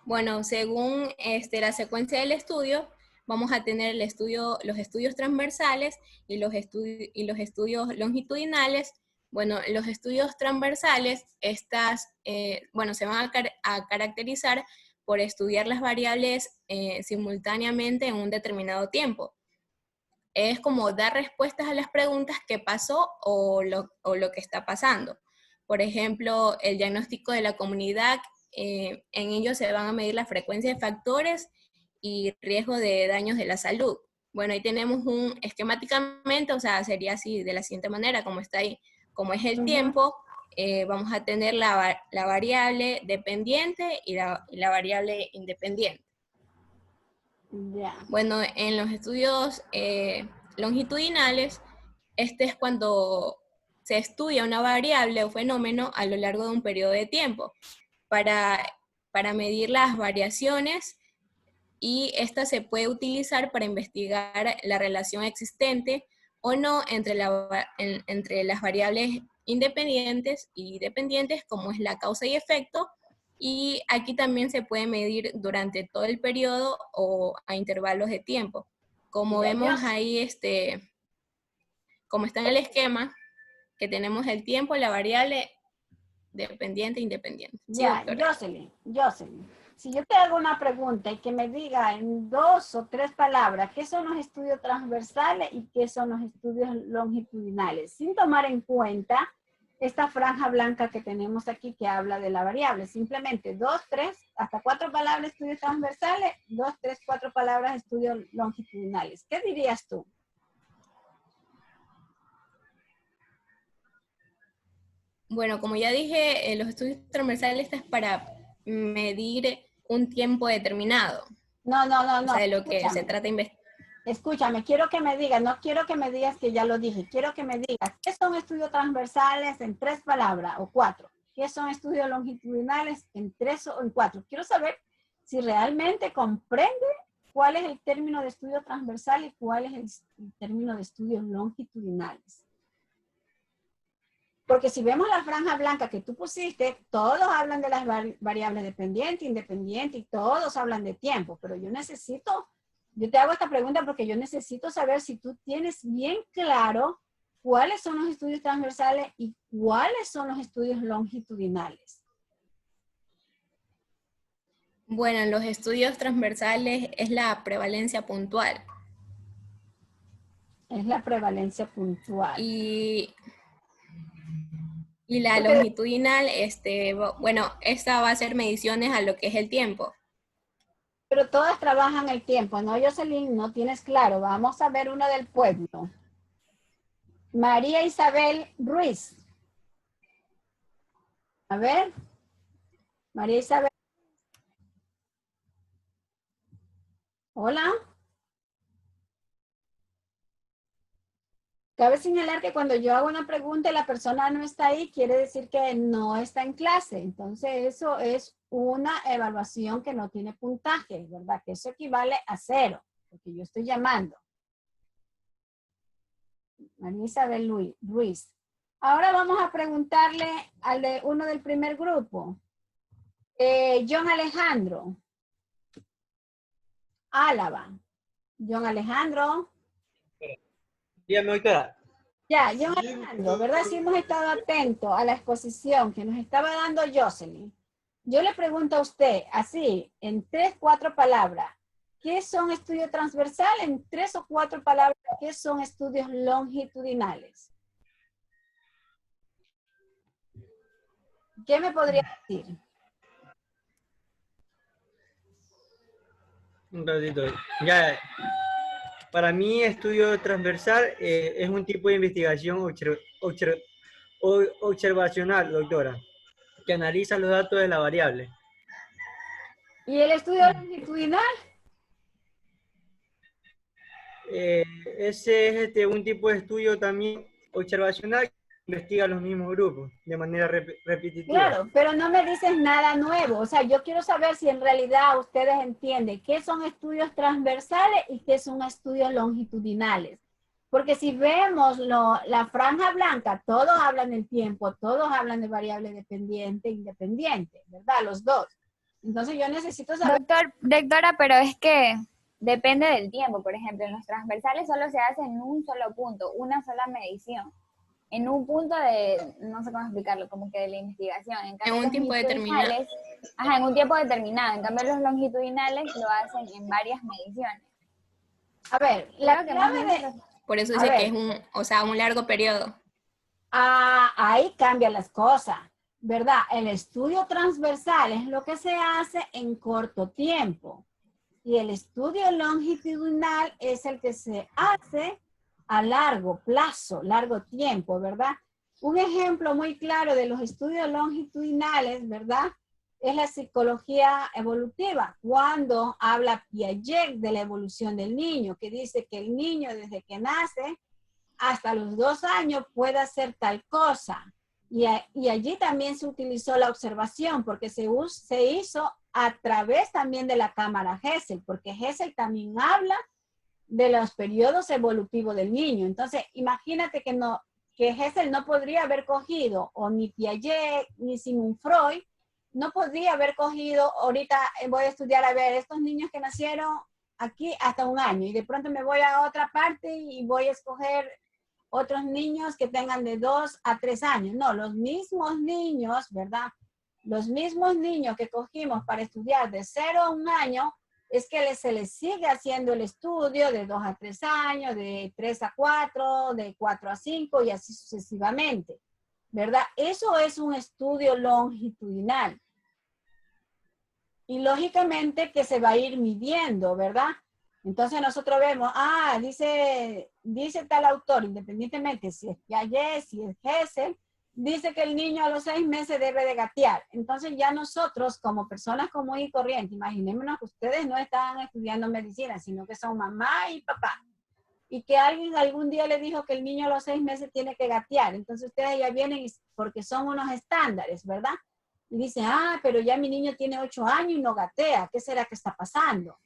Bueno, según la secuencia del estudio, vamos a tener los estudios transversales y los estudios longitudinales. Bueno, los estudios transversales, se van a caracterizar por estudiar las variables simultáneamente en un determinado tiempo. Es como dar respuestas a las preguntas qué pasó o lo que está pasando. Por ejemplo, el diagnóstico de la comunidad, en ello se van a medir la frecuencia de factores y riesgo de daños de la salud. Bueno, ahí tenemos esquemáticamente, o sea, sería así de la siguiente manera, como está ahí, como es el tiempo, vamos a tener la variable dependiente y la variable independiente. Ya. Bueno, en los estudios longitudinales, es cuando se estudia una variable o fenómeno a lo largo de un periodo de tiempo para medir las variaciones, y esta se puede utilizar para investigar la relación existente o no entre las variables independientes y dependientes, como es la causa y efecto, y aquí también se puede medir durante todo el periodo o a intervalos de tiempo. Como vemos ahí, como está en el esquema, que tenemos el tiempo, la variable dependiente e independiente. Sí, Ya, doctora. Jocelyn, si yo te hago una pregunta y que me diga en 2 o 3 palabras qué son los estudios transversales y qué son los estudios longitudinales, sin tomar en cuenta esta franja blanca que tenemos aquí que habla de la variable, simplemente 2, 3, hasta 4 palabras estudios transversales, 2, 3, 4 palabras estudios longitudinales. ¿Qué dirías tú? Bueno, como ya dije, los estudios transversales es para medir un tiempo determinado. No. O sea, de lo que Escúchame. se trata de investigar. Escúchame, quiero que me digas, no quiero que me digas que ya lo dije, quiero que me digas, ¿qué son estudios transversales en 3 palabras o 4? ¿Qué son estudios longitudinales en 3 o en 4? Quiero saber si realmente comprende cuál es el término de estudio transversal y cuál es el término de estudios longitudinales. Porque si vemos la franja blanca que tú pusiste, todos hablan de las variables dependientes, independientes, y todos hablan de tiempo, pero yo te hago esta pregunta porque yo necesito saber si tú tienes bien claro cuáles son los estudios transversales y cuáles son los estudios longitudinales. Bueno, en los estudios transversales es la prevalencia puntual. Es la prevalencia puntual. Y la longitudinal, bueno, esta va a hacer mediciones a lo que es el tiempo. Pero todas trabajan el tiempo, ¿no, Jocelyn? No tienes claro. Vamos a ver una del pueblo. María Isabel Ruiz. A ver. María Isabel. Hola. Cabe señalar que cuando yo hago una pregunta y la persona no está ahí, quiere decir que no está en clase. Entonces, eso es una evaluación que no tiene puntaje, ¿verdad? Que eso equivale a 0, porque yo estoy llamando. María Isabel Ruiz. Ahora vamos a preguntarle al de uno del primer grupo. John Alejandro. Álava. John Alejandro. Dígame, doctora. Ya, John Alejandro, ¿verdad? Si hemos estado atentos a la exposición que nos estaba dando Jocelyn. Yo le pregunto a usted, así, en 3, 4 palabras, ¿qué son estudios transversales? En 3 o 4 palabras, ¿qué son estudios longitudinales? ¿Qué me podría decir? Un ratito. Ya, para mí, estudio transversal es un tipo de investigación observacional, doctora, que analiza los datos de la variable. ¿Y el estudio longitudinal? Ese es un tipo de estudio también observacional que investiga los mismos grupos de manera repetitiva. Claro, pero no me dices nada nuevo. O sea, yo quiero saber si en realidad ustedes entienden qué son estudios transversales y qué son estudios longitudinales. Porque si vemos la franja blanca, todos hablan del tiempo, todos hablan de variable dependiente e independiente, ¿verdad? Los dos. Entonces yo necesito saber... Doctora, pero es que depende del tiempo. Por ejemplo, en los transversales solo se hace en un solo punto, una sola medición. En un punto de, no sé cómo explicarlo, como que de la investigación. En cambio, En un tiempo determinado. Ajá, en un tiempo determinado. En cambio, los longitudinales lo hacen en varias mediciones. A ver, la clave de... Por eso dice que es un largo periodo. Ahí cambian las cosas, ¿verdad? El estudio transversal es lo que se hace en corto tiempo. Y el estudio longitudinal es el que se hace a largo plazo, largo tiempo, ¿verdad? Un ejemplo muy claro de los estudios longitudinales, ¿verdad? Es la psicología evolutiva, cuando habla Piaget de la evolución del niño, que dice que el niño desde que nace hasta los 2 años puede hacer tal cosa. Y allí también se utilizó la observación, porque se hizo a través también de la cámara Gesell, porque Gesell también habla de los periodos evolutivos del niño. Entonces, imagínate que Gesell no podría haber cogido, o ni Piaget, ni Sigmund Freud, no podría haber cogido, ahorita voy a estudiar, a ver, estos niños que nacieron aquí hasta 1 año, y de pronto me voy a otra parte y voy a escoger otros niños que tengan de 2 a 3 años. No, los mismos niños, ¿verdad? Los mismos niños que cogimos para estudiar de 0 a 1 año, es que se les sigue haciendo el estudio de 2 a 3 años, de 3 a 4, de 4 a 5 y así sucesivamente, ¿verdad? Eso es un estudio longitudinal. Y lógicamente que se va a ir midiendo, ¿verdad? Entonces nosotros vemos, dice tal autor, independientemente si es Piaget, si es Gesell, dice que el niño a los 6 meses debe de gatear. Entonces ya nosotros, como personas comunes y corrientes, imaginémonos que ustedes no están estudiando medicina, sino que son mamá y papá. Y que alguien algún día le dijo que el niño a los 6 meses tiene que gatear. Entonces ustedes ya vienen porque son unos estándares, ¿verdad? Y dicen, pero ya mi niño tiene 8 años y no gatea. ¿Qué será que está pasando?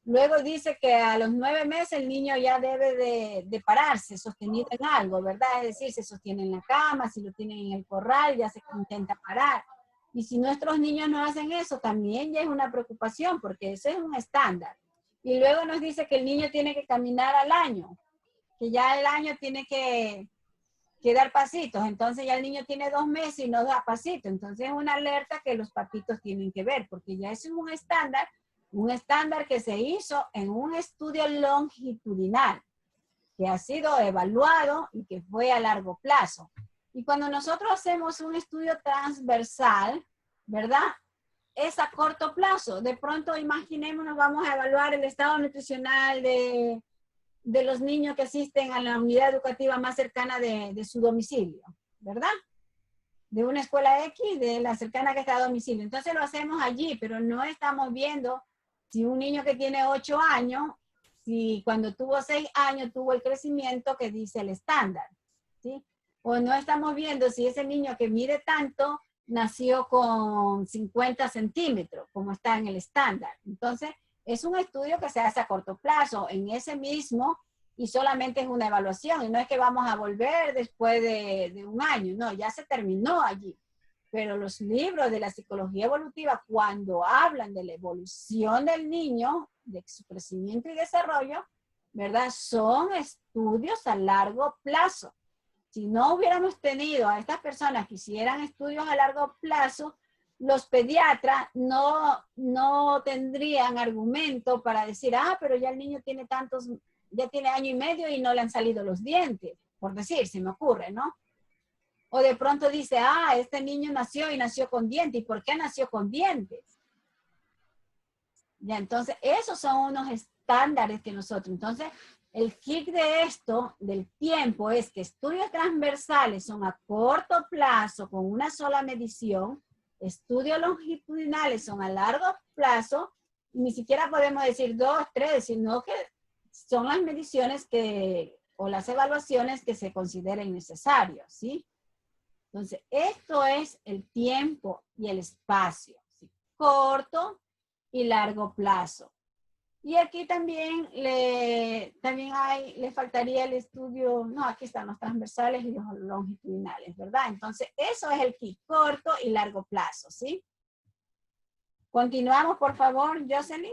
Luego dice que a los 9 meses el niño ya debe de pararse, sostenido en algo, ¿verdad? Es decir, se sostiene en la cama, si lo tienen en el corral, ya se intenta parar. Y si nuestros niños no hacen eso, también ya es una preocupación, porque eso es un estándar. Y luego nos dice que el niño tiene que caminar al año, que ya el año tiene que dar pasitos. Entonces ya el niño tiene 2 meses y no da pasitos. Entonces es una alerta que los papitos tienen que ver, porque ya es un estándar que se hizo en un estudio longitudinal, que ha sido evaluado y que fue a largo plazo. Y cuando nosotros hacemos un estudio transversal, ¿verdad? Es a corto plazo. De pronto, imaginémonos, vamos a evaluar el estado nutricional de los niños que asisten a la unidad educativa más cercana de su domicilio, ¿verdad? De una escuela X, de la cercana que está a domicilio. Entonces lo hacemos allí, pero no estamos viendo si un niño que tiene 8 años, si cuando tuvo 6 años tuvo el crecimiento que dice el estándar, ¿sí? O no estamos viendo si ese niño que mide tanto nació con 50 centímetros, como está en el estándar. Entonces, es un estudio que se hace a corto plazo, en ese mismo, y solamente es una evaluación, y no es que vamos a volver después de 1 año, no, ya se terminó allí. Pero los libros de la psicología evolutiva, cuando hablan de la evolución del niño, de su crecimiento y desarrollo, ¿verdad? Son estudios a largo plazo. Si no hubiéramos tenido a estas personas que hicieran estudios a largo plazo, los pediatras no tendrían argumento para decir, pero ya el niño tiene ya tiene 1 año y medio y no le han salido los dientes, por decir, se me ocurre, ¿no? O de pronto dice, este niño nació con dientes. ¿Y por qué nació con dientes? Ya, entonces, esos son unos estándares que nosotros, entonces, el kick de esto, del tiempo, es que estudios transversales son a corto plazo, con una sola medición, Estudios longitudinales son a largo plazo, ni siquiera podemos decir 2, 3, sino que son las mediciones o las evaluaciones que se consideren necesarias, ¿sí? Entonces, esto es el tiempo y el espacio, ¿sí? Corto y largo plazo. Y aquí también le faltaría el estudio, no, aquí están los transversales y los longitudinales, ¿verdad? Entonces, eso es el key, corto y largo plazo, ¿sí? Continuamos, por favor, Jocelyn.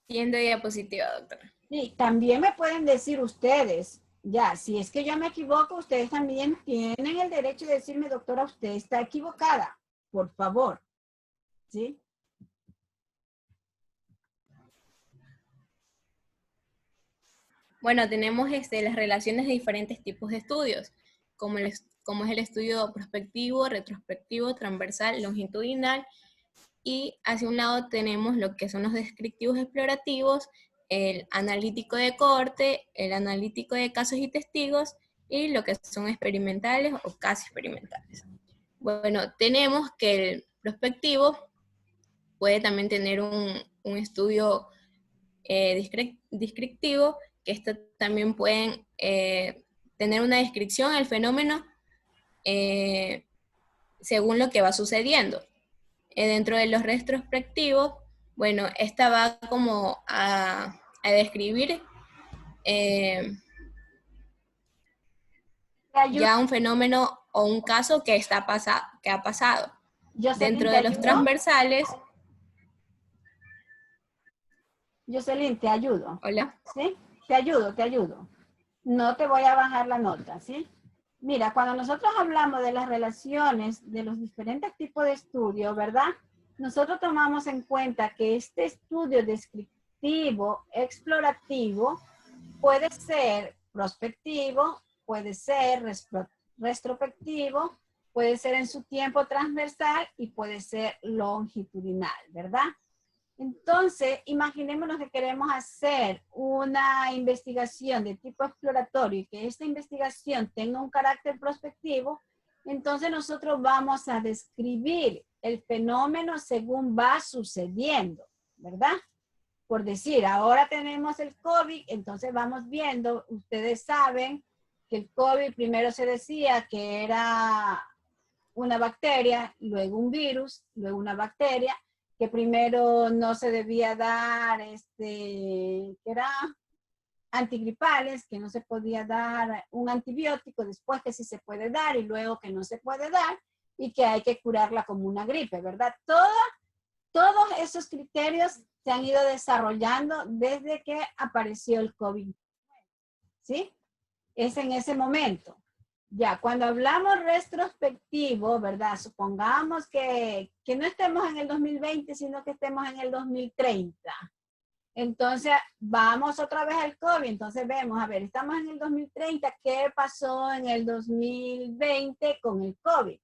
Siguiente diapositiva, doctora. Sí, también me pueden decir ustedes, ya, si es que yo me equivoco, ustedes también tienen el derecho de decirme, doctora, usted está equivocada, por favor, ¿sí? Bueno, tenemos las relaciones de diferentes tipos de estudios, como es el estudio prospectivo, retrospectivo, transversal, longitudinal, y hacia un lado tenemos lo que son los descriptivos explorativos, el analítico de cohorte, el analítico de casos y testigos, y lo que son experimentales o casi experimentales. Bueno, tenemos que el prospectivo puede también tener un estudio descriptivo, que esto también pueden tener una descripción del fenómeno según lo que va sucediendo. Dentro de los retrospectivos, bueno, esta va como a describir ya un fenómeno o un caso que ha pasado. Dentro de los transversales. Jocelyn, te ayudo. Hola. ¿Sí? Te ayudo. No te voy a bajar la nota, ¿sí? Mira, cuando nosotros hablamos de las relaciones de los diferentes tipos de estudio, ¿verdad? Nosotros tomamos en cuenta que este estudio descriptivo, explorativo, puede ser prospectivo, puede ser retrospectivo, puede ser en su tiempo transversal y puede ser longitudinal, ¿verdad? Entonces, imaginémonos que queremos hacer una investigación de tipo exploratorio y que esta investigación tenga un carácter prospectivo, entonces nosotros vamos a describir el fenómeno según va sucediendo, ¿verdad? Por decir, ahora tenemos el COVID, entonces vamos viendo, ustedes saben que el COVID primero se decía que era una bacteria, luego un virus, luego una bacteria, que primero no se debía dar, que era antigripales, que no se podía dar un antibiótico, después que sí se puede dar y luego que no se puede dar y que hay que curarla como una gripe, ¿verdad? Todos esos criterios se han ido desarrollando desde que apareció el COVID, ¿sí? Es en ese momento. Ya, cuando hablamos retrospectivo, ¿verdad? Supongamos que no estemos en el 2020, sino que estemos en el 2030. Entonces, vamos otra vez al COVID. Entonces, vemos, a ver, estamos en el 2030, ¿qué pasó en el 2020 con el COVID?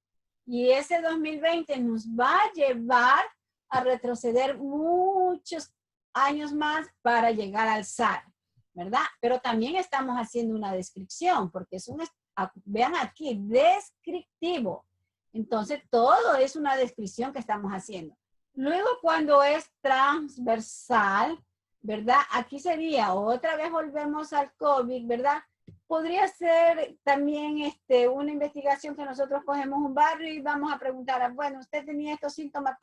Y ese 2020 nos va a llevar a retroceder muchos años más para llegar al SARS, ¿verdad? Pero también estamos haciendo una descripción, porque es un, vean aquí, descriptivo. Entonces, todo es una descripción que estamos haciendo. Luego, cuando es transversal, ¿verdad? Aquí sería, otra vez volvemos al COVID, ¿verdad? Podría ser también una investigación que nosotros cogemos un barrio y vamos a preguntar, bueno, ¿usted tenía estos síntomas,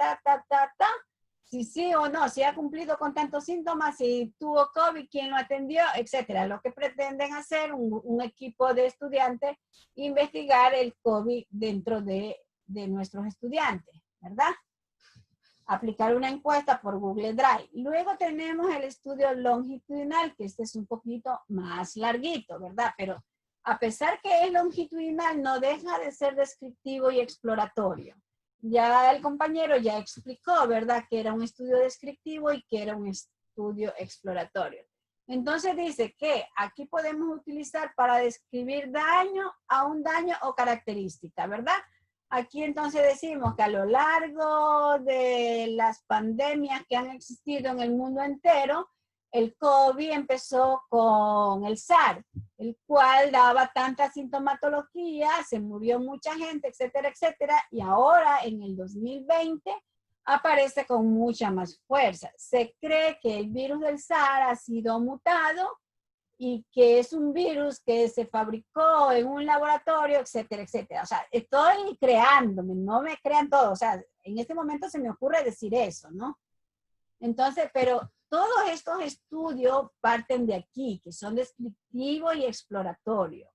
si sí o no, si ha cumplido con tantos síntomas, si tuvo COVID, quién lo atendió, etcétera. Lo que pretenden hacer un equipo de estudiantes, investigar el COVID dentro de nuestros estudiantes, ¿verdad? Aplicar una encuesta por Google Drive. Luego tenemos el estudio longitudinal, que este es un poquito más larguito, ¿verdad? Pero a pesar que es longitudinal, no deja de ser descriptivo y exploratorio. Ya el compañero ya explicó, ¿verdad? Que era un estudio descriptivo y que era un estudio exploratorio. Entonces dice que aquí podemos utilizar para describir daño a un daño o característica, ¿verdad? Aquí entonces decimos que a lo largo de las pandemias que han existido en el mundo entero, el COVID empezó con el SARS, el cual daba tanta sintomatología, se murió mucha gente, etcétera, etcétera, y ahora en el 2020 aparece con mucha más fuerza. Se cree que el virus del SARS ha sido mutado y que es un virus que se fabricó en un laboratorio, etcétera, etcétera. O sea, estoy creándome, no me crean todo. O sea, en este momento se me ocurre decir eso, ¿no? Entonces, pero todos estos estudios parten de aquí, que son descriptivos y exploratorios.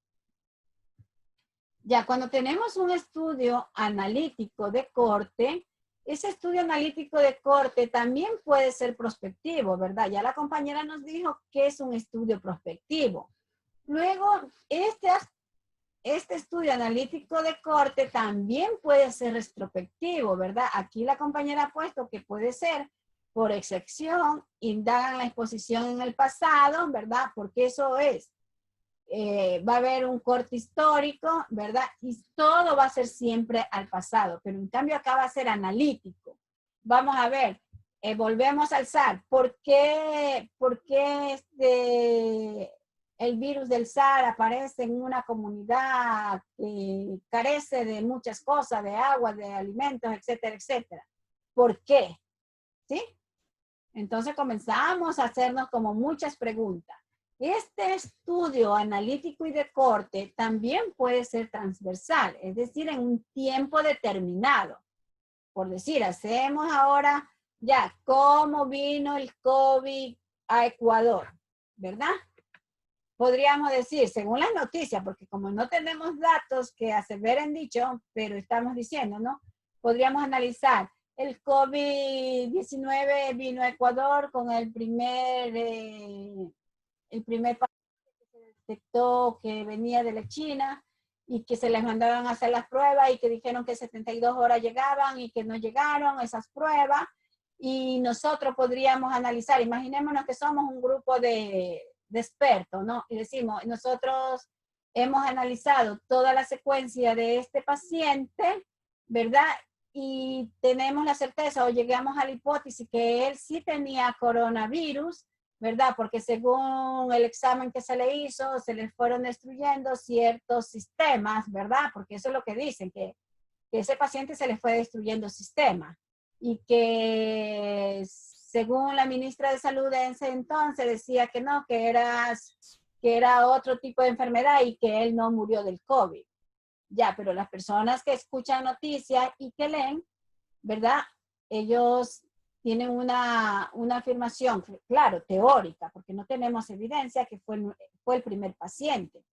Ya cuando tenemos un estudio analítico de corte, ese estudio analítico de corte también puede ser prospectivo, ¿verdad? Ya la compañera nos dijo que es un estudio prospectivo. Luego, este estudio analítico de corte también puede ser retrospectivo, ¿verdad? Aquí la compañera ha puesto que puede ser por excepción, indagan la exposición en el pasado, ¿verdad? Porque eso es, va a haber un corte histórico, ¿verdad? Y todo va a ser siempre al pasado, pero en cambio acá va a ser analítico. Vamos a ver, volvemos al SARS. ¿Por qué el virus del SARS aparece en una comunidad que carece de muchas cosas, de agua, de alimentos, etcétera, etcétera? ¿Por qué? ¿Sí? Entonces comenzamos a hacernos como muchas preguntas. Este estudio analítico y de corte también puede ser transversal, es decir, en un tiempo determinado. Por decir, hacemos ahora ya cómo vino el COVID a Ecuador, ¿verdad? Podríamos decir, según las noticias, porque como no tenemos datos que aseveren dicho, pero estamos diciendo, ¿no? Podríamos analizar. El COVID-19 vino a Ecuador con el primer paciente que se detectó que venía de la China y que se les mandaban a hacer las pruebas y que dijeron que 72 horas llegaban y que no llegaron esas pruebas. Y nosotros podríamos analizar, imaginémonos que somos un grupo de expertos, ¿no? Y decimos, nosotros hemos analizado toda la secuencia de este paciente, ¿verdad? Y tenemos la certeza o llegamos a la hipótesis que él sí tenía coronavirus, ¿verdad? Porque según el examen que se le hizo, se le fueron destruyendo ciertos sistemas, ¿verdad? Porque eso es lo que dicen, que ese paciente se le fue destruyendo sistemas. Y que según la ministra de Salud de ese entonces decía que no, que era otro tipo de enfermedad y que él no murió del COVID. Ya, pero las personas que escuchan noticias y que leen, ¿verdad? Ellos tienen una afirmación, claro, teórica, porque no tenemos evidencia que fue el primer paciente.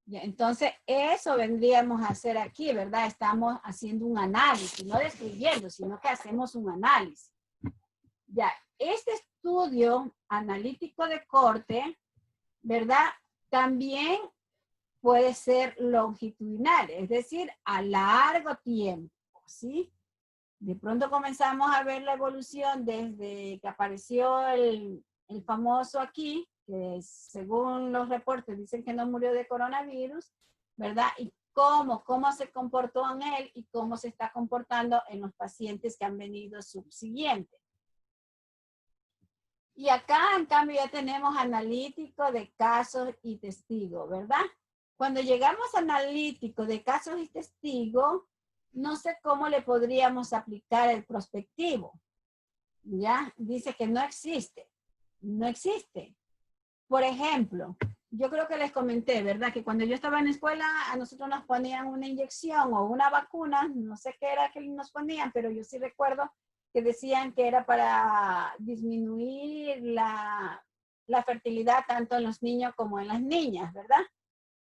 Ya, entonces, eso vendríamos a hacer aquí, ¿verdad? Estamos haciendo un análisis, no describiendo, sino que hacemos un análisis. Ya, este estudio analítico de corte, ¿verdad? También puede ser longitudinal, es decir, a largo tiempo, ¿sí? De pronto comenzamos a ver la evolución desde que apareció el famoso aquí, que según los reportes dicen que no murió de coronavirus, ¿verdad? Y cómo se comportó en él y cómo se está comportando en los pacientes que han venido subsiguientes. Y acá, en cambio, ya tenemos analítico de casos y testigos, ¿verdad? Cuando llegamos a analítico de casos y testigos, no sé cómo le podríamos aplicar el prospectivo. ¿Ya? Dice que no existe. No existe. Por ejemplo, yo creo que les comenté, ¿verdad? Que cuando yo estaba en la escuela, a nosotros nos ponían una inyección o una vacuna, no sé qué era que nos ponían, pero yo sí recuerdo que decían que era para disminuir la fertilidad tanto en los niños como en las niñas, ¿verdad?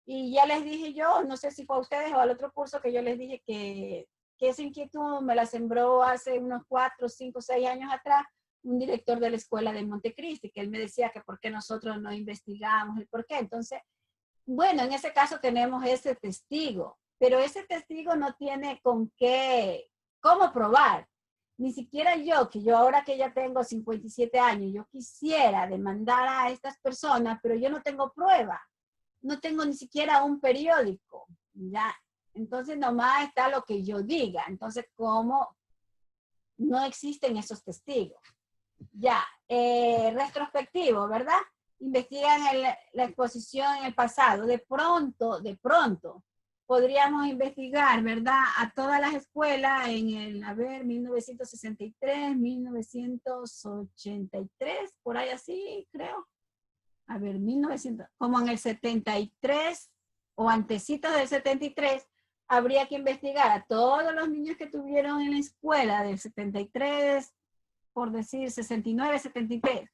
Y ya les dije yo, no sé si fue a ustedes o al otro curso que yo les dije que esa inquietud me la sembró hace unos 4, 5, 6 años atrás un director de la escuela de Montecristi, que él me decía que por qué nosotros no investigamos el por qué. Entonces, bueno, en ese caso tenemos ese testigo, pero ese testigo no tiene cómo probar. Ni siquiera yo, que yo ahora que ya tengo 57 años, yo quisiera demandar a estas personas, pero yo no tengo prueba. No tengo ni siquiera un periódico, ¿ya? Entonces nomás está lo que yo diga. Entonces, ¿cómo no existen esos testigos? Ya, retrospectivo, ¿verdad? Investigan la exposición en el pasado. De pronto, podríamos investigar, ¿verdad? A todas las escuelas en el, 1963, 1983, por ahí así, creo. A ver, 1900, como en el 73 o antecitos del 73, habría que investigar a todos los niños que tuvieron en la escuela del 73, por decir 69, 73.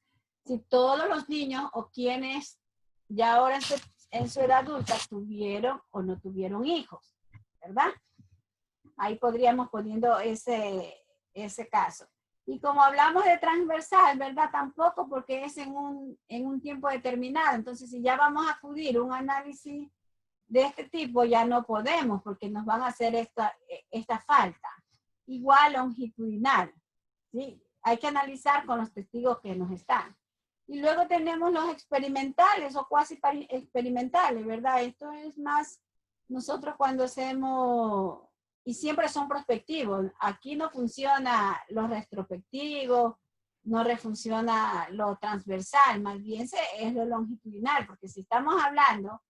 Si todos los niños o quienes ya ahora en su edad adulta tuvieron o no tuvieron hijos, ¿verdad? Ahí podríamos poniendo ese caso. Y como hablamos de transversal, ¿verdad? Tampoco, porque es en un tiempo determinado. Entonces, si ya vamos a acudir a un análisis de este tipo, ya no podemos, porque nos van a hacer esta falta. Igual longitudinal, ¿sí? Hay que analizar con los testigos que nos están. Y luego tenemos los experimentales o cuasi experimentales, ¿verdad? Esto es más nosotros cuando hacemos, y siempre son prospectivos. Aquí no funciona lo retrospectivo, no funciona lo transversal, más bien es lo longitudinal, porque si estamos hablando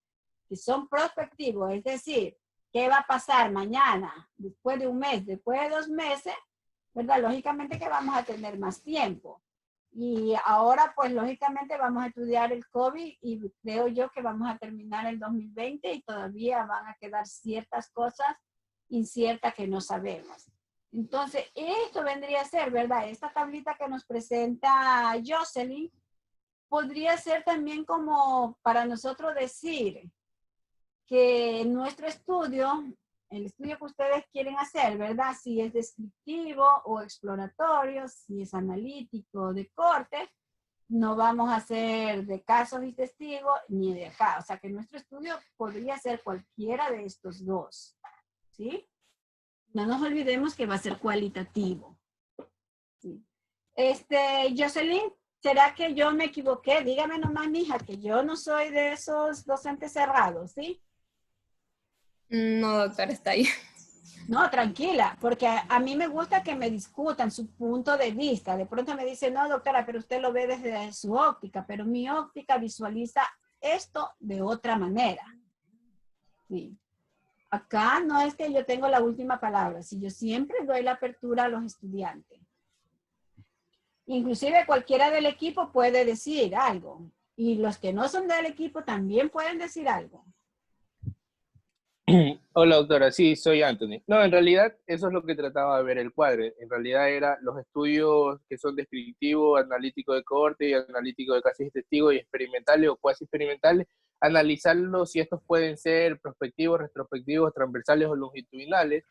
que son prospectivos, es decir, ¿qué va a pasar mañana, después de un mes, después de 2 meses? ¿Verdad? Lógicamente que vamos a tener más tiempo. Y ahora, pues, lógicamente vamos a estudiar el COVID y creo yo que vamos a terminar el 2020 y todavía van a quedar ciertas cosas inciertas que no sabemos. Entonces, esto vendría a ser, ¿verdad? Esta tablita que nos presenta Jocelyn podría ser también como para nosotros decir que nuestro estudio, el estudio que ustedes quieren hacer, ¿verdad? Si es descriptivo o exploratorio, si es analítico de corte, no vamos a hacer de casos y testigos ni de acá. O sea que nuestro estudio podría ser cualquiera de estos dos, ¿sí? No nos olvidemos que va a ser cualitativo. ¿Sí? Jocelyn, ¿será que yo me equivoqué? Dígame nomás, mija, que yo no soy de esos docentes cerrados, ¿sí? No, doctora, está ahí. No, tranquila, porque a mí me gusta que me discutan su punto de vista. De pronto me dicen, no, doctora, pero usted lo ve desde su óptica, pero mi óptica visualiza esto de otra manera. Sí. Acá no es que yo tengo la última palabra, si yo siempre doy la apertura a los estudiantes. Inclusive cualquiera del equipo puede decir algo. Y los que no son del equipo también pueden decir algo. Hola, doctora. Sí, soy Anthony. No, en realidad eso es lo que trataba de ver el cuadro. En realidad era los estudios que son descriptivos, analítico de cohorte y analítico de casos y testigos y experimentales o cuasi experimentales, analizarlos si estos pueden ser prospectivos, retrospectivos, transversales o longitudinales.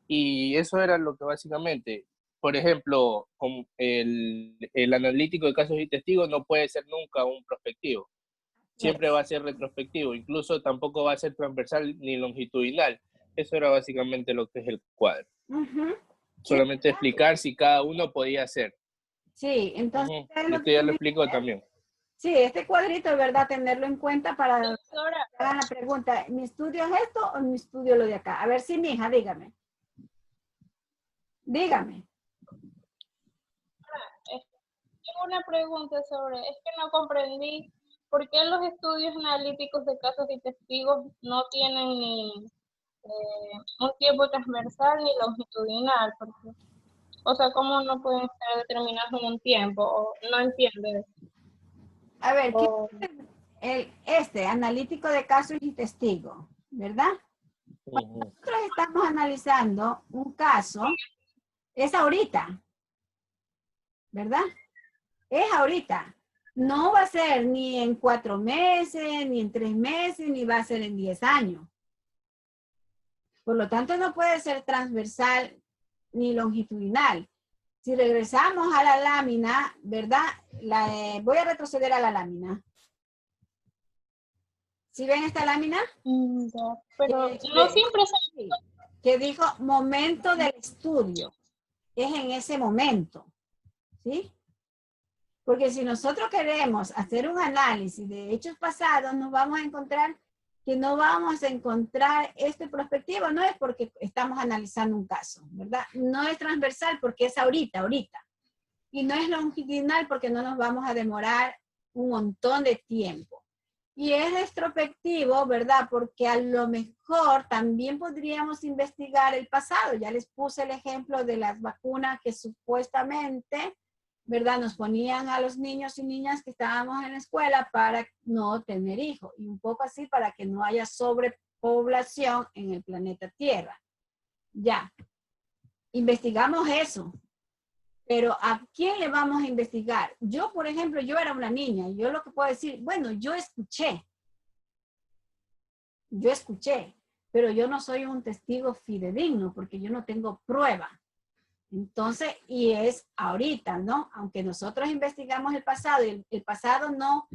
Y eso era lo que básicamente, por ejemplo, con el analítico de casos y testigos no puede ser nunca un prospectivo. Siempre va a ser retrospectivo, incluso tampoco va a ser transversal ni longitudinal. Eso era básicamente lo que es el cuadro. Solamente explicar si cada uno podía hacer. Sí, entonces... Esto ya lo explico también. Sí, este cuadrito es verdad tenerlo en cuenta para Doctora, hagan la pregunta, ¿mi estudio es esto o mi estudio lo de acá? A ver si mi hija, dígame. Dígame. tengo una pregunta sobre, es que no comprendí por qué los estudios analíticos de casos y testigos no tienen ni un tiempo transversal ni longitudinal, porque, o sea, ¿cómo no pueden ser determinados en un tiempo? O, no entiendo. A ver, ¿qué es analítico de casos y testigos, ¿verdad? Cuando nosotros estamos analizando un caso, es ahorita, ¿verdad? Es ahorita. No va a ser ni en 4 meses, ni en 3 meses, ni va a ser en 10 años. Por lo tanto, no puede ser transversal ni longitudinal. Si regresamos a la lámina, ¿verdad? Voy a retroceder a la lámina. ¿Sí ven esta lámina? Pero no siempre se... Que dijo momento del estudio. Es en ese momento. ¿Sí? Porque si nosotros queremos hacer un análisis de hechos pasados, nos vamos a encontrar que no vamos a encontrar este prospectivo. No es porque estamos analizando un caso, ¿verdad? No es transversal porque es ahorita. Y no es longitudinal porque no nos vamos a demorar un montón de tiempo. Y es retrospectivo, ¿verdad? Porque a lo mejor también podríamos investigar el pasado. Ya les puse el ejemplo de las vacunas que supuestamente, ¿verdad? Nos ponían a los niños y niñas que estábamos en la escuela para no tener hijos. Y un poco así para que no haya sobrepoblación en el planeta Tierra. Ya. Investigamos eso. Pero ¿a quién le vamos a investigar? Yo, por ejemplo, yo era una niña. Yo lo que puedo decir, bueno, yo escuché, pero yo no soy un testigo fidedigno porque yo no tengo prueba. Entonces, y es ahorita, ¿no? Aunque nosotros investigamos el pasado, y el pasado no,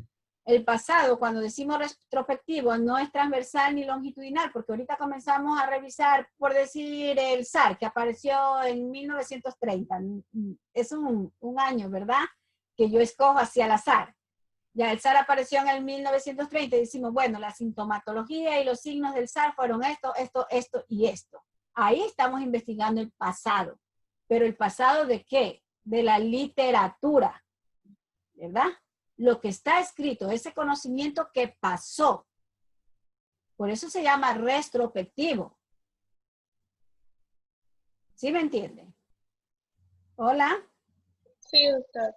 el pasado, cuando decimos retrospectivo, no es transversal ni longitudinal, porque ahorita comenzamos a revisar, por decir, el SAR, que apareció en 1930. Es un año, ¿verdad? Que yo escojo hacia el azar. Ya el SAR apareció en el 1930 y decimos, bueno, la sintomatología y los signos del SAR fueron esto, esto, esto y esto. Ahí estamos investigando el pasado. ¿Pero el pasado de qué? De la literatura, ¿verdad? Lo que está escrito, ese conocimiento que pasó. Por eso se llama retrospectivo. ¿Sí me entienden? ¿Hola? Sí, doctora.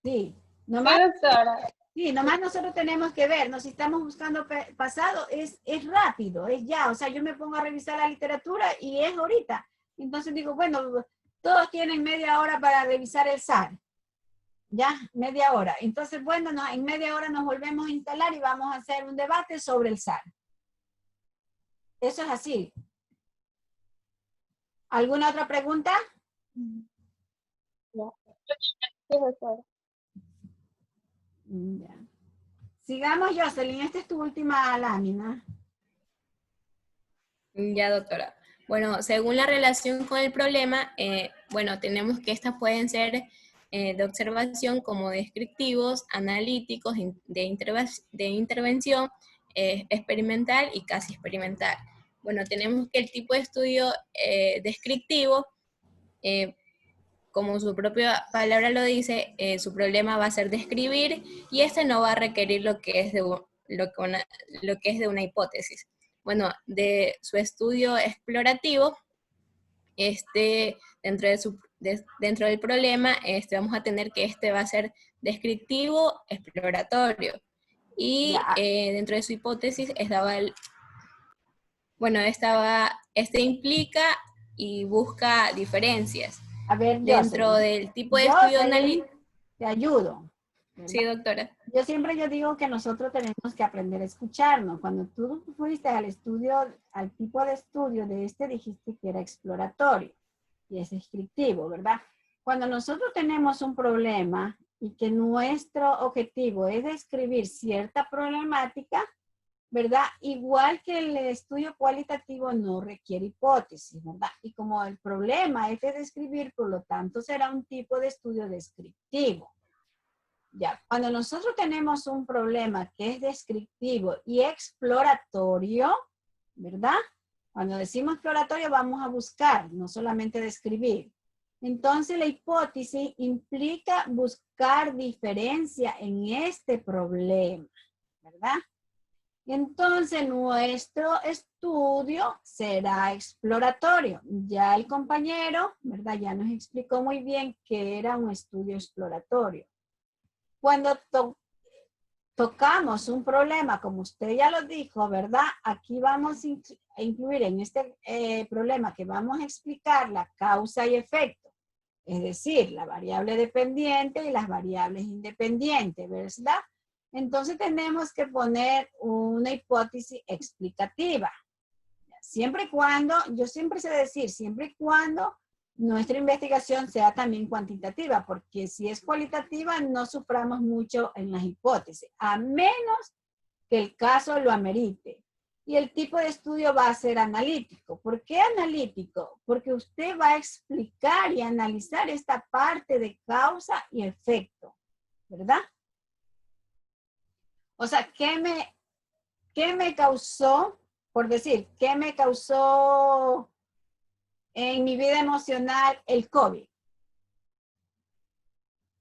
Sí. Sí, doctora. Sí, nomás nosotros tenemos que ver, ¿no? Si estamos buscando pasado, es rápido, es ya. O sea, yo me pongo a revisar la literatura y es ahorita. Entonces digo, bueno, todos tienen media hora para revisar el SAR. Ya, media hora. Entonces, bueno, en media hora nos volvemos a instalar y vamos a hacer un debate sobre el SAR. Eso es así. ¿Alguna otra pregunta? No. Sí, doctora. Ya. Sigamos, Jocelyn. Esta es tu última lámina. Ya, doctora. Bueno, según la relación con el problema, bueno, tenemos que estas pueden ser de observación como descriptivos, analíticos, de intervención, experimental y casi experimental. Bueno, tenemos que el tipo de estudio descriptivo, como su propia palabra lo dice, su problema va a ser describir y este no va a requerir lo que es de una hipótesis. Bueno, de su estudio explorativo, dentro del problema, vamos a tener que va a ser descriptivo, exploratorio. Y dentro de su hipótesis implica y busca diferencias. A ver, Dentro del tipo de estudio analítico. Te ayudo. ¿Verdad? Sí, doctora. Yo digo que nosotros tenemos que aprender a escucharnos. Cuando tú fuiste al tipo de estudio de dijiste que era exploratorio y es descriptivo, ¿verdad? Cuando nosotros tenemos un problema y que nuestro objetivo es describir cierta problemática, ¿verdad? Igual que el estudio cualitativo no requiere hipótesis, ¿verdad? Y como el problema es de describir, por lo tanto será un tipo de estudio descriptivo. Ya, cuando nosotros tenemos un problema que es descriptivo y exploratorio, ¿verdad? Cuando decimos exploratorio vamos a buscar, no solamente describir. Entonces la hipótesis implica buscar diferencia en este problema, ¿verdad? Entonces nuestro estudio será exploratorio. Ya el compañero, ¿verdad? Ya nos explicó muy bien que era un estudio exploratorio. Cuando tocamos un problema, como usted ya lo dijo, ¿verdad? Aquí vamos a incluir en este problema que vamos a explicar la causa y efecto. Es decir, la variable dependiente y las variables independientes, ¿verdad? Entonces tenemos que poner una hipótesis explicativa. Siempre y cuando, yo siempre sé decir, siempre y cuando nuestra investigación sea también cuantitativa, porque si es cualitativa no suframos mucho en las hipótesis, a menos que el caso lo amerite. Y el tipo de estudio va a ser analítico. ¿Por qué analítico? Porque usted va a explicar y analizar esta parte de causa y efecto, ¿verdad? O sea, ¿qué me causó, por decir, qué me causó en mi vida emocional el COVID?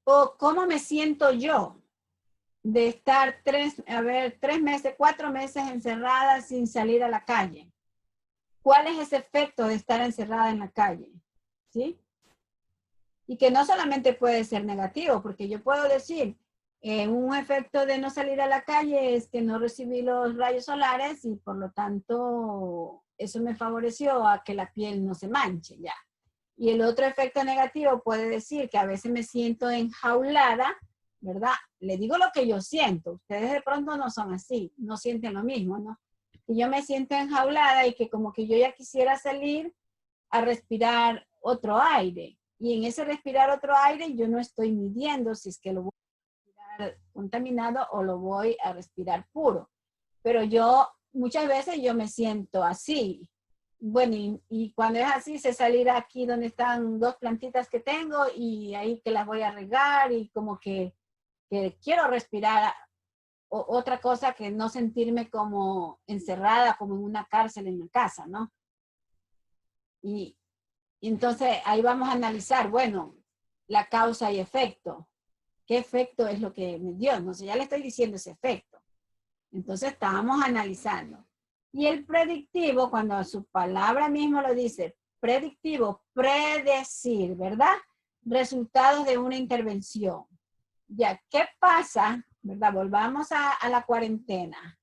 o cómo me siento yo de estar 3 meses, 4 meses encerrada sin salir a la calle. ¿Cuál es ese efecto de estar encerrada en la calle? ¿Sí? Y que no solamente puede ser negativo, porque yo puedo decir, un efecto de no salir a la calle es que no recibí los rayos solares y por lo tanto eso me favoreció a que la piel no se manche ya. Y el otro efecto negativo puede decir que a veces me siento enjaulada, ¿verdad? Le digo lo que yo siento. Ustedes de pronto no son así, no sienten lo mismo, ¿no? Y yo me siento enjaulada y que como que yo ya quisiera salir a respirar otro aire. Y en ese respirar otro aire yo no estoy midiendo si es que lo voy a respirar contaminado o lo voy a respirar puro. Pero yo, muchas veces yo me siento así. Bueno, y cuando es así, sé salir aquí donde están 2 plantitas que tengo y ahí que las voy a regar y como que quiero respirar otra cosa que no sentirme como encerrada, como en una cárcel en mi casa, ¿no? Y entonces ahí vamos a analizar, bueno, la causa y efecto. ¿Qué efecto es lo que me dio? No sé, ya le estoy diciendo ese efecto. Entonces estábamos analizando. Y el predictivo, cuando su palabra mismo lo dice, predictivo, predecir, ¿verdad? Resultados de una intervención. Ya, ¿qué pasa? ¿Verdad? Volvamos a la cuarentena.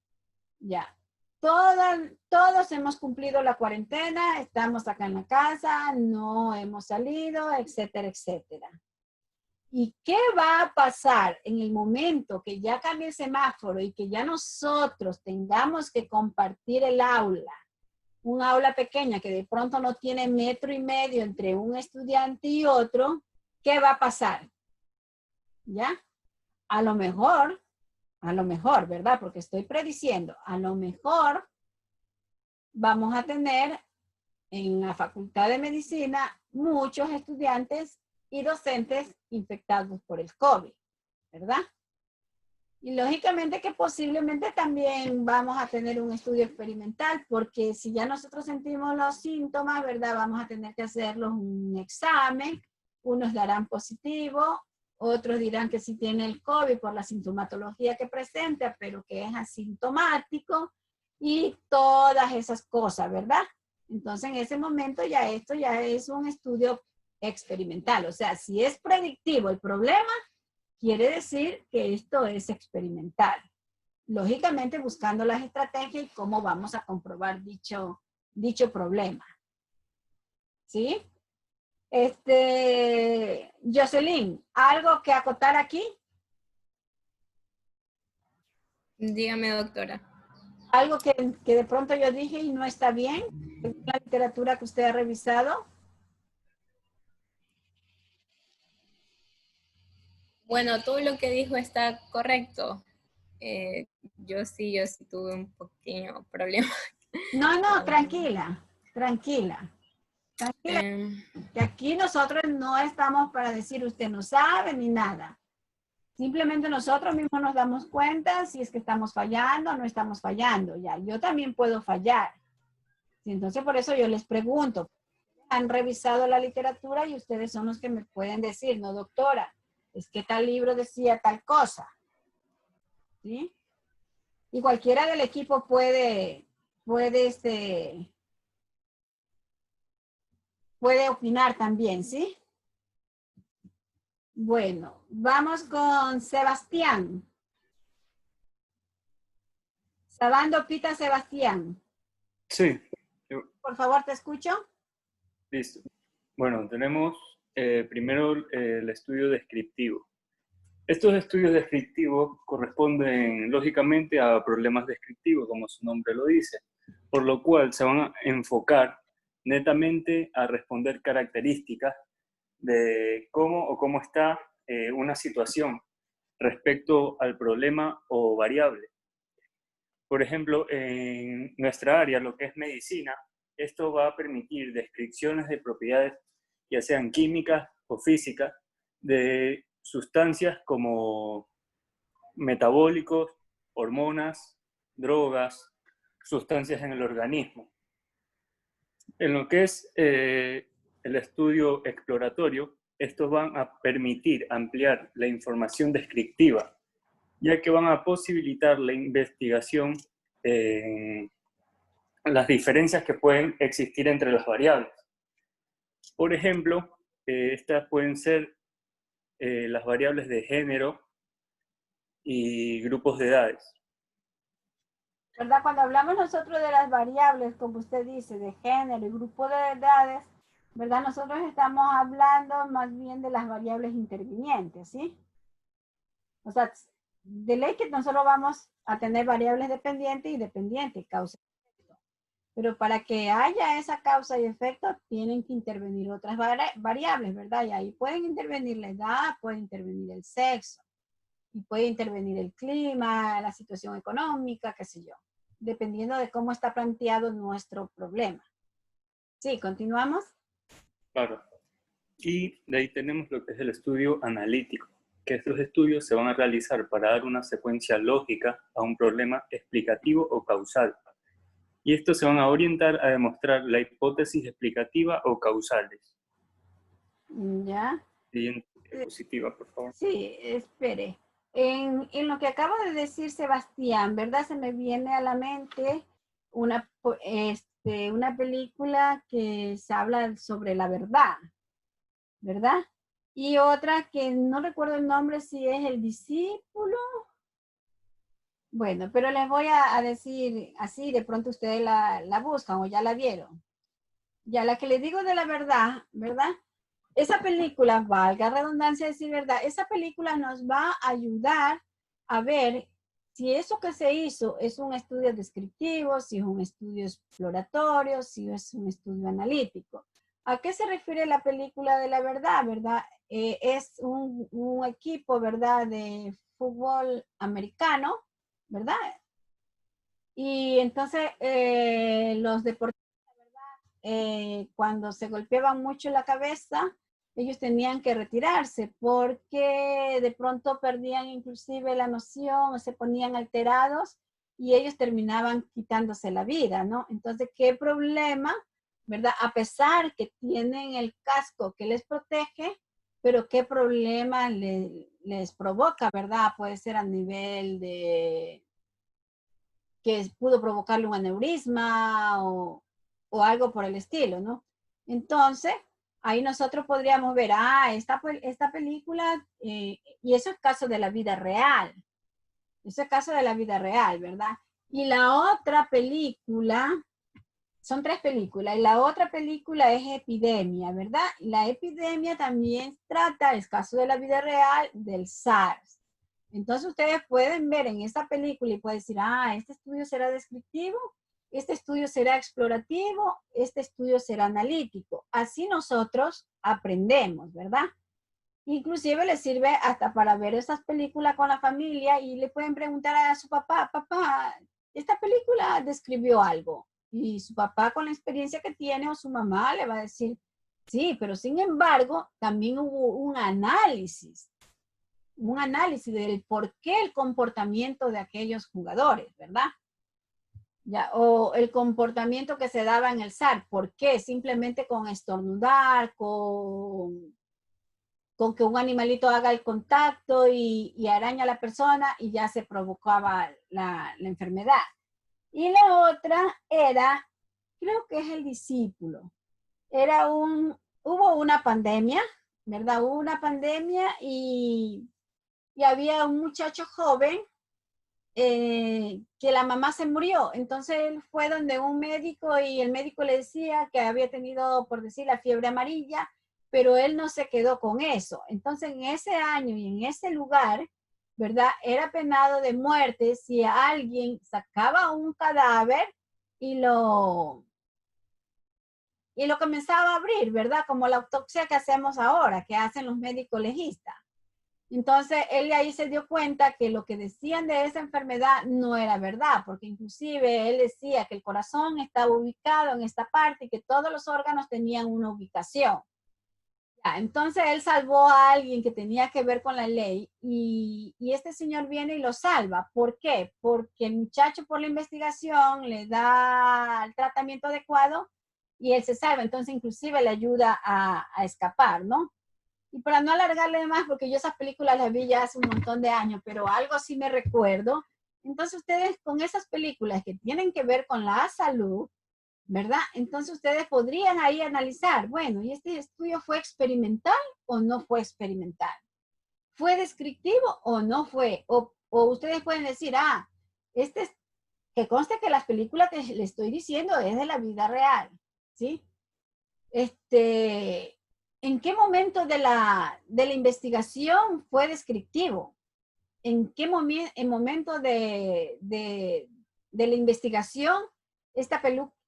Ya. Todos hemos cumplido la cuarentena, estamos acá en la casa, no hemos salido, etcétera, etcétera. ¿Y qué va a pasar en el momento que ya cambie el semáforo y que ya nosotros tengamos que compartir el aula? Un aula pequeña que de pronto no tiene 1,5 metros entre un estudiante y otro, ¿qué va a pasar? ¿Ya? A lo mejor, ¿verdad? Porque estoy prediciendo, a lo mejor vamos a tener en la Facultad de Medicina muchos estudiantes y docentes infectados por el COVID, ¿verdad? Y lógicamente que posiblemente también vamos a tener un estudio experimental, porque si ya nosotros sentimos los síntomas, ¿verdad? Vamos a tener que hacerlos un examen, unos darán positivo, otros dirán que sí tiene el COVID por la sintomatología que presenta, pero que es asintomático, y todas esas cosas, ¿verdad? Entonces en ese momento ya esto ya es un estudio experimental. O sea, si es predictivo el problema, quiere decir que esto es experimental. Lógicamente buscando las estrategias y cómo vamos a comprobar dicho problema. ¿Sí? Jocelyn, ¿algo que acotar aquí? Dígame, doctora. ¿Algo que de pronto yo dije y no está bien en la literatura que usted ha revisado? Bueno, todo lo que dijo está correcto. Yo sí tuve un pequeño problema. No, tranquila. Que aquí nosotros no estamos para decir usted no sabe ni nada. Simplemente nosotros mismos nos damos cuenta si es que estamos fallando o no estamos fallando. Ya, yo también puedo fallar. Entonces, por eso yo les pregunto, han revisado la literatura y ustedes son los que me pueden decir, no, doctora, es que tal libro decía tal cosa. ¿Sí? Y cualquiera del equipo puede opinar también, ¿sí? Bueno, vamos con Sebastián. Sabando Pita Sebastián. Sí. Por favor, te escucho. Listo. Bueno, tenemos primero el estudio descriptivo. Estos estudios descriptivos corresponden lógicamente a problemas descriptivos, como su nombre lo dice, por lo cual se van a enfocar netamente a responder características de cómo está una situación respecto al problema o variable. Por ejemplo, en nuestra área, lo que es medicina, esto va a permitir descripciones de propiedades, ya sean químicas o físicas, de sustancias como metabólicos, hormonas, drogas, sustancias en el organismo. En lo que es el estudio exploratorio, estos van a permitir ampliar la información descriptiva, ya que van a posibilitar la investigación en las diferencias que pueden existir entre las variables. Por ejemplo, estas pueden ser las variables de género y grupos de edades. ¿Verdad? Cuando hablamos nosotros de las variables, como usted dice, de género y grupo de edades, ¿verdad? Nosotros estamos hablando más bien de las variables intervinientes, ¿sí? O sea, de ley que nosotros vamos a tener variables dependientes y dependientes, causa y efecto. Pero para que haya esa causa y efecto, tienen que intervenir otras variables, ¿verdad? Y ahí pueden intervenir la edad, puede intervenir el sexo, y puede intervenir el clima, la situación económica, qué sé yo, dependiendo de cómo está planteado nuestro problema. Sí, ¿continuamos? Claro. Y de ahí tenemos lo que es el estudio analítico, que estos estudios se van a realizar para dar una secuencia lógica a un problema explicativo o causal. Y estos se van a orientar a demostrar la hipótesis explicativa o causales. Ya. Siguiente diapositiva, por favor. Sí, espere. En lo que acaba de decir Sebastián, ¿verdad? Se me viene a la mente una película que se habla sobre la verdad, ¿verdad? Y otra que no recuerdo el nombre, si es El Discípulo. Bueno, pero les voy a decir así, de pronto ustedes la buscan o ya la vieron. Ya la que les digo de la verdad, ¿verdad? Esa película, valga redundancia decir verdad, esa película nos va a ayudar a ver si eso que se hizo es un estudio descriptivo, si es un estudio exploratorio, si es un estudio analítico. ¿A qué se refiere la película de la verdad, verdad? Es un equipo, ¿verdad?, de fútbol americano, ¿verdad? Y entonces los deportistas, ¿verdad? Cuando se golpeaban mucho la cabeza, ellos tenían que retirarse porque de pronto perdían inclusive la noción, se ponían alterados y ellos terminaban quitándose la vida, ¿no? Entonces, ¿qué problema, verdad? A pesar que tienen el casco que les protege, pero ¿qué problema les provoca, verdad? Puede ser a nivel de que pudo provocarle un aneurisma o algo por el estilo, ¿no? Entonces, ahí nosotros podríamos ver, esta película, y eso es caso de la vida real. Eso es caso de la vida real, ¿verdad? Y la otra película, son 3 películas, y la otra película es Epidemia, ¿verdad? Y la epidemia también trata el caso de la vida real del SARS. Entonces ustedes pueden ver en esta película y pueden decir, este estudio será descriptivo, este estudio será explorativo, este estudio será analítico. Así nosotros aprendemos, ¿verdad? Inclusive les sirve hasta para ver esas películas con la familia y le pueden preguntar a su papá, papá, esta película describió algo. Y su papá con la experiencia que tiene o su mamá le va a decir, sí, pero sin embargo también hubo un análisis del por qué el comportamiento de aquellos jugadores, ¿verdad? Ya, o el comportamiento que se daba en el SARS, ¿por qué? Simplemente con estornudar, con que un animalito haga el contacto y araña a la persona y ya se provocaba la enfermedad. Y la otra era, creo que es El Discípulo. Hubo una pandemia, ¿verdad? Hubo una pandemia y había un muchacho joven que la mamá se murió. Entonces él fue donde un médico y el médico le decía que había tenido, por decir, la fiebre amarilla, pero él no se quedó con eso. Entonces en ese año y en ese lugar, ¿verdad? Era penado de muerte si alguien sacaba un cadáver y lo comenzaba a abrir, ¿verdad? Como la autopsia que hacemos ahora, que hacen los médicos legistas. Entonces, él ahí se dio cuenta que lo que decían de esa enfermedad no era verdad, porque inclusive él decía que el corazón estaba ubicado en esta parte y que todos los órganos tenían una ubicación. Ya, entonces, él salvó a alguien que tenía que ver con la ley y este señor viene y lo salva. ¿Por qué? Porque el muchacho por la investigación le da el tratamiento adecuado y él se salva. Entonces, inclusive le ayuda a escapar, ¿no? Y para no alargarle más, porque yo esas películas las vi ya hace un montón de años, pero algo sí me recuerdo. Entonces ustedes con esas películas que tienen que ver con la salud, ¿verdad? Entonces ustedes podrían ahí analizar, bueno, ¿y este estudio fue experimental o no fue experimental? ¿Fue descriptivo o no fue? O ustedes pueden decir, que conste que las películas que le estoy diciendo es de la vida real, ¿sí? ¿En qué momento de la investigación fue descriptivo? ¿En qué momento de la investigación esta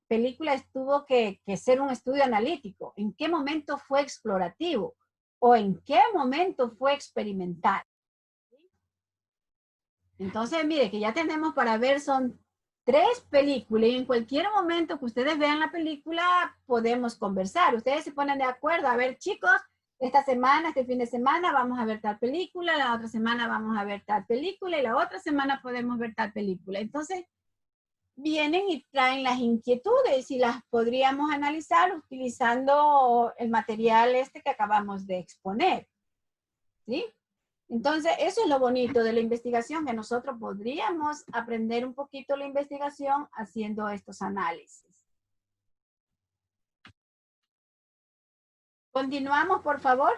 película tuvo que ser un estudio analítico? ¿En qué momento fue explorativo? ¿O en qué momento fue experimental? Entonces, mire, que ya tenemos para ver, son 3 películas y en cualquier momento que ustedes vean la película podemos conversar. Ustedes se ponen de acuerdo, a ver chicos, esta semana, este fin de semana vamos a ver tal película, la otra semana vamos a ver tal película y la otra semana podemos ver tal película. Entonces, vienen y traen las inquietudes y las podríamos analizar utilizando el material que acabamos de exponer, ¿sí? Entonces, eso es lo bonito de la investigación, que nosotros podríamos aprender un poquito la investigación haciendo estos análisis. Continuamos, por favor.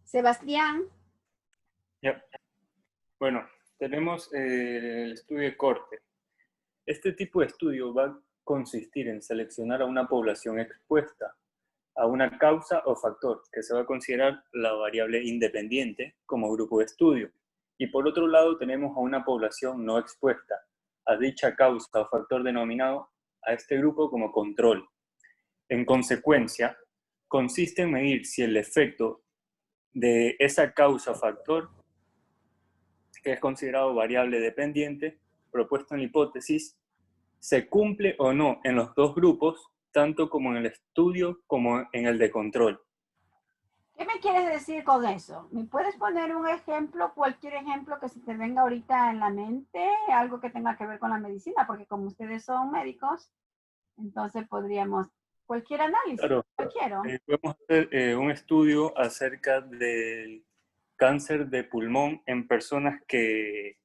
Sebastián. Ya. Bueno, tenemos el estudio de corte. Este tipo de estudio va a consistir en seleccionar a una población expuesta a una causa o factor que se va a considerar la variable independiente como grupo de estudio. Y por otro lado tenemos a una población no expuesta a dicha causa o factor denominado a este grupo como control. En consecuencia, consiste en medir si el efecto de esa causa o factor, que es considerado variable dependiente, propuesto en la hipótesis, se cumple o no en los dos grupos, tanto como en el estudio como en el de control. ¿Qué me quieres decir con eso? ¿Me puedes poner un ejemplo, cualquier ejemplo que se te venga ahorita en la mente, algo que tenga que ver con la medicina? Porque como ustedes son médicos, entonces podríamos, cualquier análisis, Claro, cualquiera. podemos hacer un estudio acerca del cáncer de pulmón en personas que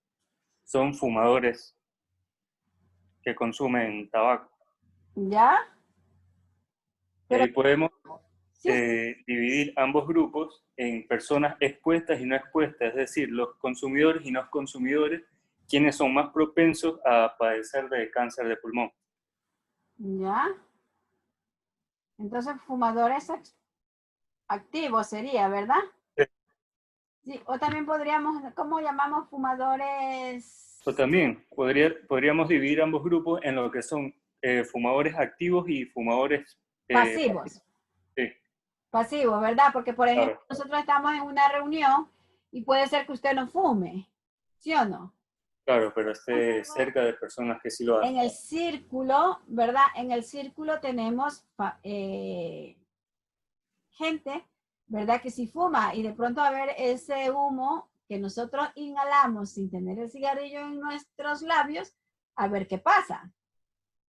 son fumadores, que consumen tabaco. ¿Ya? Pero, Podemos sí, dividir ambos grupos en personas expuestas y no expuestas, es decir, los consumidores y no consumidores, quienes son más propensos a padecer de cáncer de pulmón. ¿ya? Entonces, fumadores activos sería, ¿verdad? Sí. Sí, o también podríamos, ¿cómo llamamos fumadores? O también podríamos dividir ambos grupos en lo que son fumadores activos y fumadores Pasivos. Sí. Pasivos, ¿verdad? Porque, por ejemplo, Claro. nosotros estamos en una reunión y puede ser que usted no fume, ¿sí o no? Claro, pero esté cerca de personas que sí lo hacen. En el círculo, ¿verdad? En el círculo tenemos gente, ¿verdad? Que si fuma y de pronto a ver ese humo que nosotros inhalamos sin tener el cigarrillo en nuestros labios, a ver qué pasa.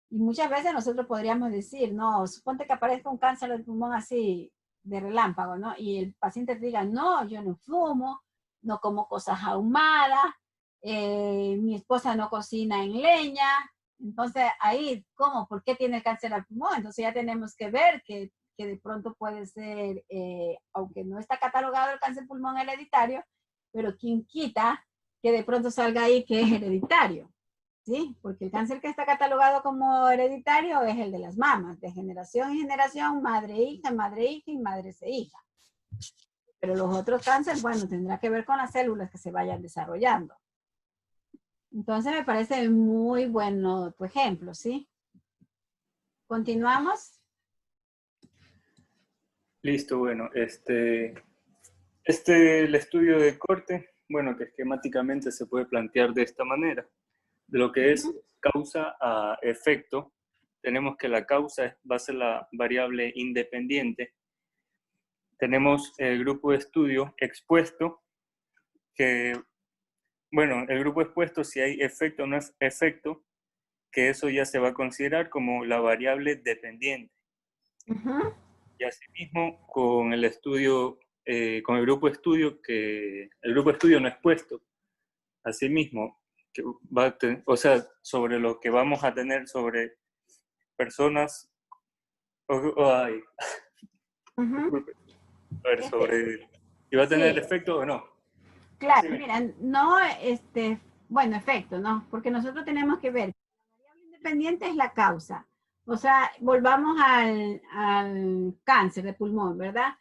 Y muchas veces nosotros podríamos decir, no, suponte que aparezca un cáncer del pulmón así de relámpago, ¿no? Y el paciente diga, no, yo no fumo, no como cosas ahumadas, mi esposa no cocina en leña. Entonces ahí, ¿cómo? ¿Por qué tiene cáncer al pulmón? Entonces ya tenemos que ver que de pronto puede ser, aunque no está catalogado el cáncer pulmón hereditario, pero quien quita que de pronto salga ahí que es hereditario, ¿sí? Porque el cáncer que está catalogado como hereditario es el de las mamas, de generación en generación, madre, hija y madre se hija. Pero los otros cánceres, bueno, tendrá que ver con las células que se vayan desarrollando. Entonces me parece muy bueno tu ejemplo, ¿sí? ¿Continuamos? Listo, bueno, el estudio de corte, bueno, que esquemáticamente se puede plantear de esta manera. De lo que es causa a efecto, tenemos que la causa va a ser la variable independiente. Tenemos el grupo de estudio expuesto, que, bueno, el grupo expuesto, si hay efecto o no es efecto, que eso ya se va a considerar como la variable dependiente. Y asimismo, con el estudio, con el grupo de estudio, que el grupo de estudio no expuesto, asimismo, que va a o sea, sobre lo que vamos a tener sobre personas, ay, disculpe, a ver, sobre si va a tener Sí. efecto o no. Claro, mira, no, bueno, efecto, ¿no? Porque nosotros tenemos que ver, la variable independiente es la causa. O sea, volvamos al cáncer de pulmón, ¿verdad?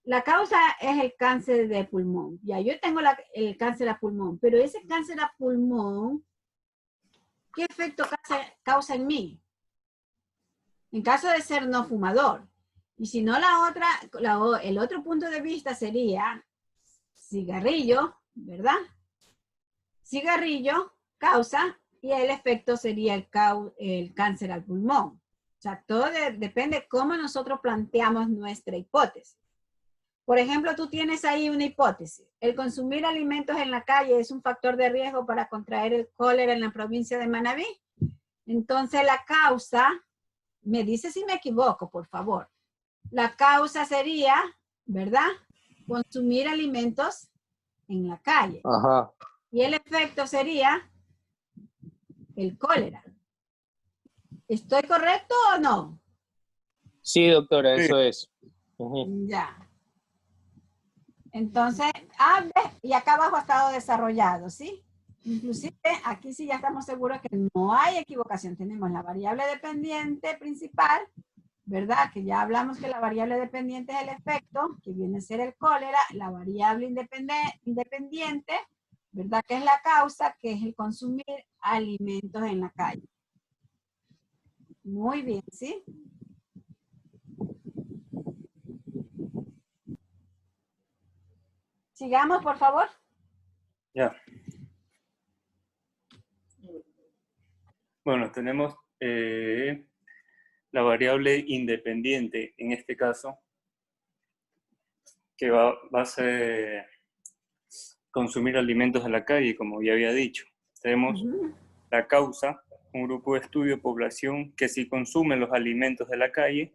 La causa es el cáncer de pulmón. Ya, yo tengo el cáncer a pulmón, pero ese cáncer a pulmón, ¿qué efecto causa en mí? En caso de ser no fumador. Y si no, el otro punto de vista sería cigarrillo, ¿verdad? Cigarrillo causa y el efecto sería el cáncer al pulmón. O sea, todo depende cómo nosotros planteamos nuestra hipótesis. Por ejemplo, tú tienes ahí una hipótesis. El consumir alimentos en la calle es un factor de riesgo para contraer el cólera en la provincia de Manabí. Entonces, la causa, me dice si me equivoco, por favor. La causa sería, ¿verdad? Consumir alimentos en la calle. Ajá. Y el efecto sería el cólera. ¿Estoy correcto o no? Sí, doctora, eso es. Ya. Entonces, y acá abajo ha estado desarrollado, ¿sí? Inclusive aquí sí ya estamos seguros que no hay equivocación. Tenemos la variable dependiente principal, ¿verdad? Que ya hablamos que la variable dependiente es el efecto, que viene a ser el cólera, la variable independiente, ¿verdad? Que es la causa, que es el consumir alimentos en la calle. Muy bien, ¿sí? Sigamos, por favor. Ya. Bueno, tenemos la variable independiente, en este caso, que va a ser consumir alimentos en la calle, como ya había dicho. Tenemos la causa, un grupo de estudio de población que sí consume los alimentos de la calle,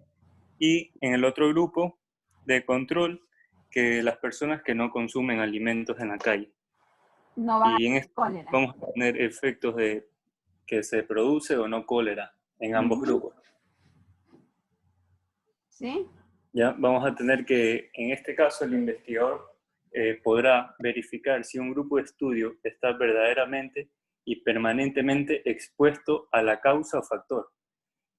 y en el otro grupo de control, que las personas que no consumen alimentos en la calle. No va y en a esto cólera. vamos a tener efectos de que se produce o no cólera en ambos grupos. ¿Sí? ¿Ya? Vamos a tener que, en este caso, el investigador podrá verificar si un grupo de estudio está verdaderamente y permanentemente expuesto a la causa o factor.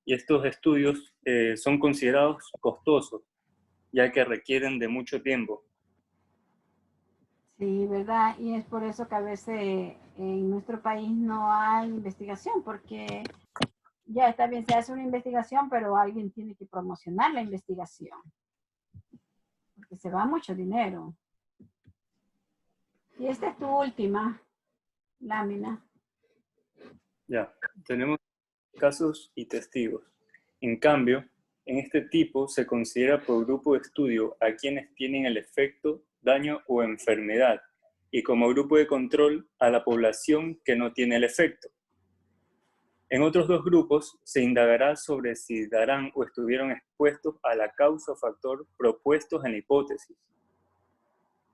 Y estos estudios son considerados costosos, ya que requieren de mucho tiempo. Sí, ¿verdad? Y es por eso que a veces en nuestro país no hay investigación, porque ya está bien, se hace una investigación, pero alguien tiene que promocionar la investigación, porque se va mucho dinero. Y esta es tu última lámina. Ya, tenemos casos y testigos. En cambio, en este tipo se considera por grupo de estudio a quienes tienen el efecto, daño o enfermedad, y como grupo de control a la población que no tiene el efecto. En otros dos grupos se indagará sobre si darán o estuvieron expuestos a la causa o factor propuestos en la hipótesis.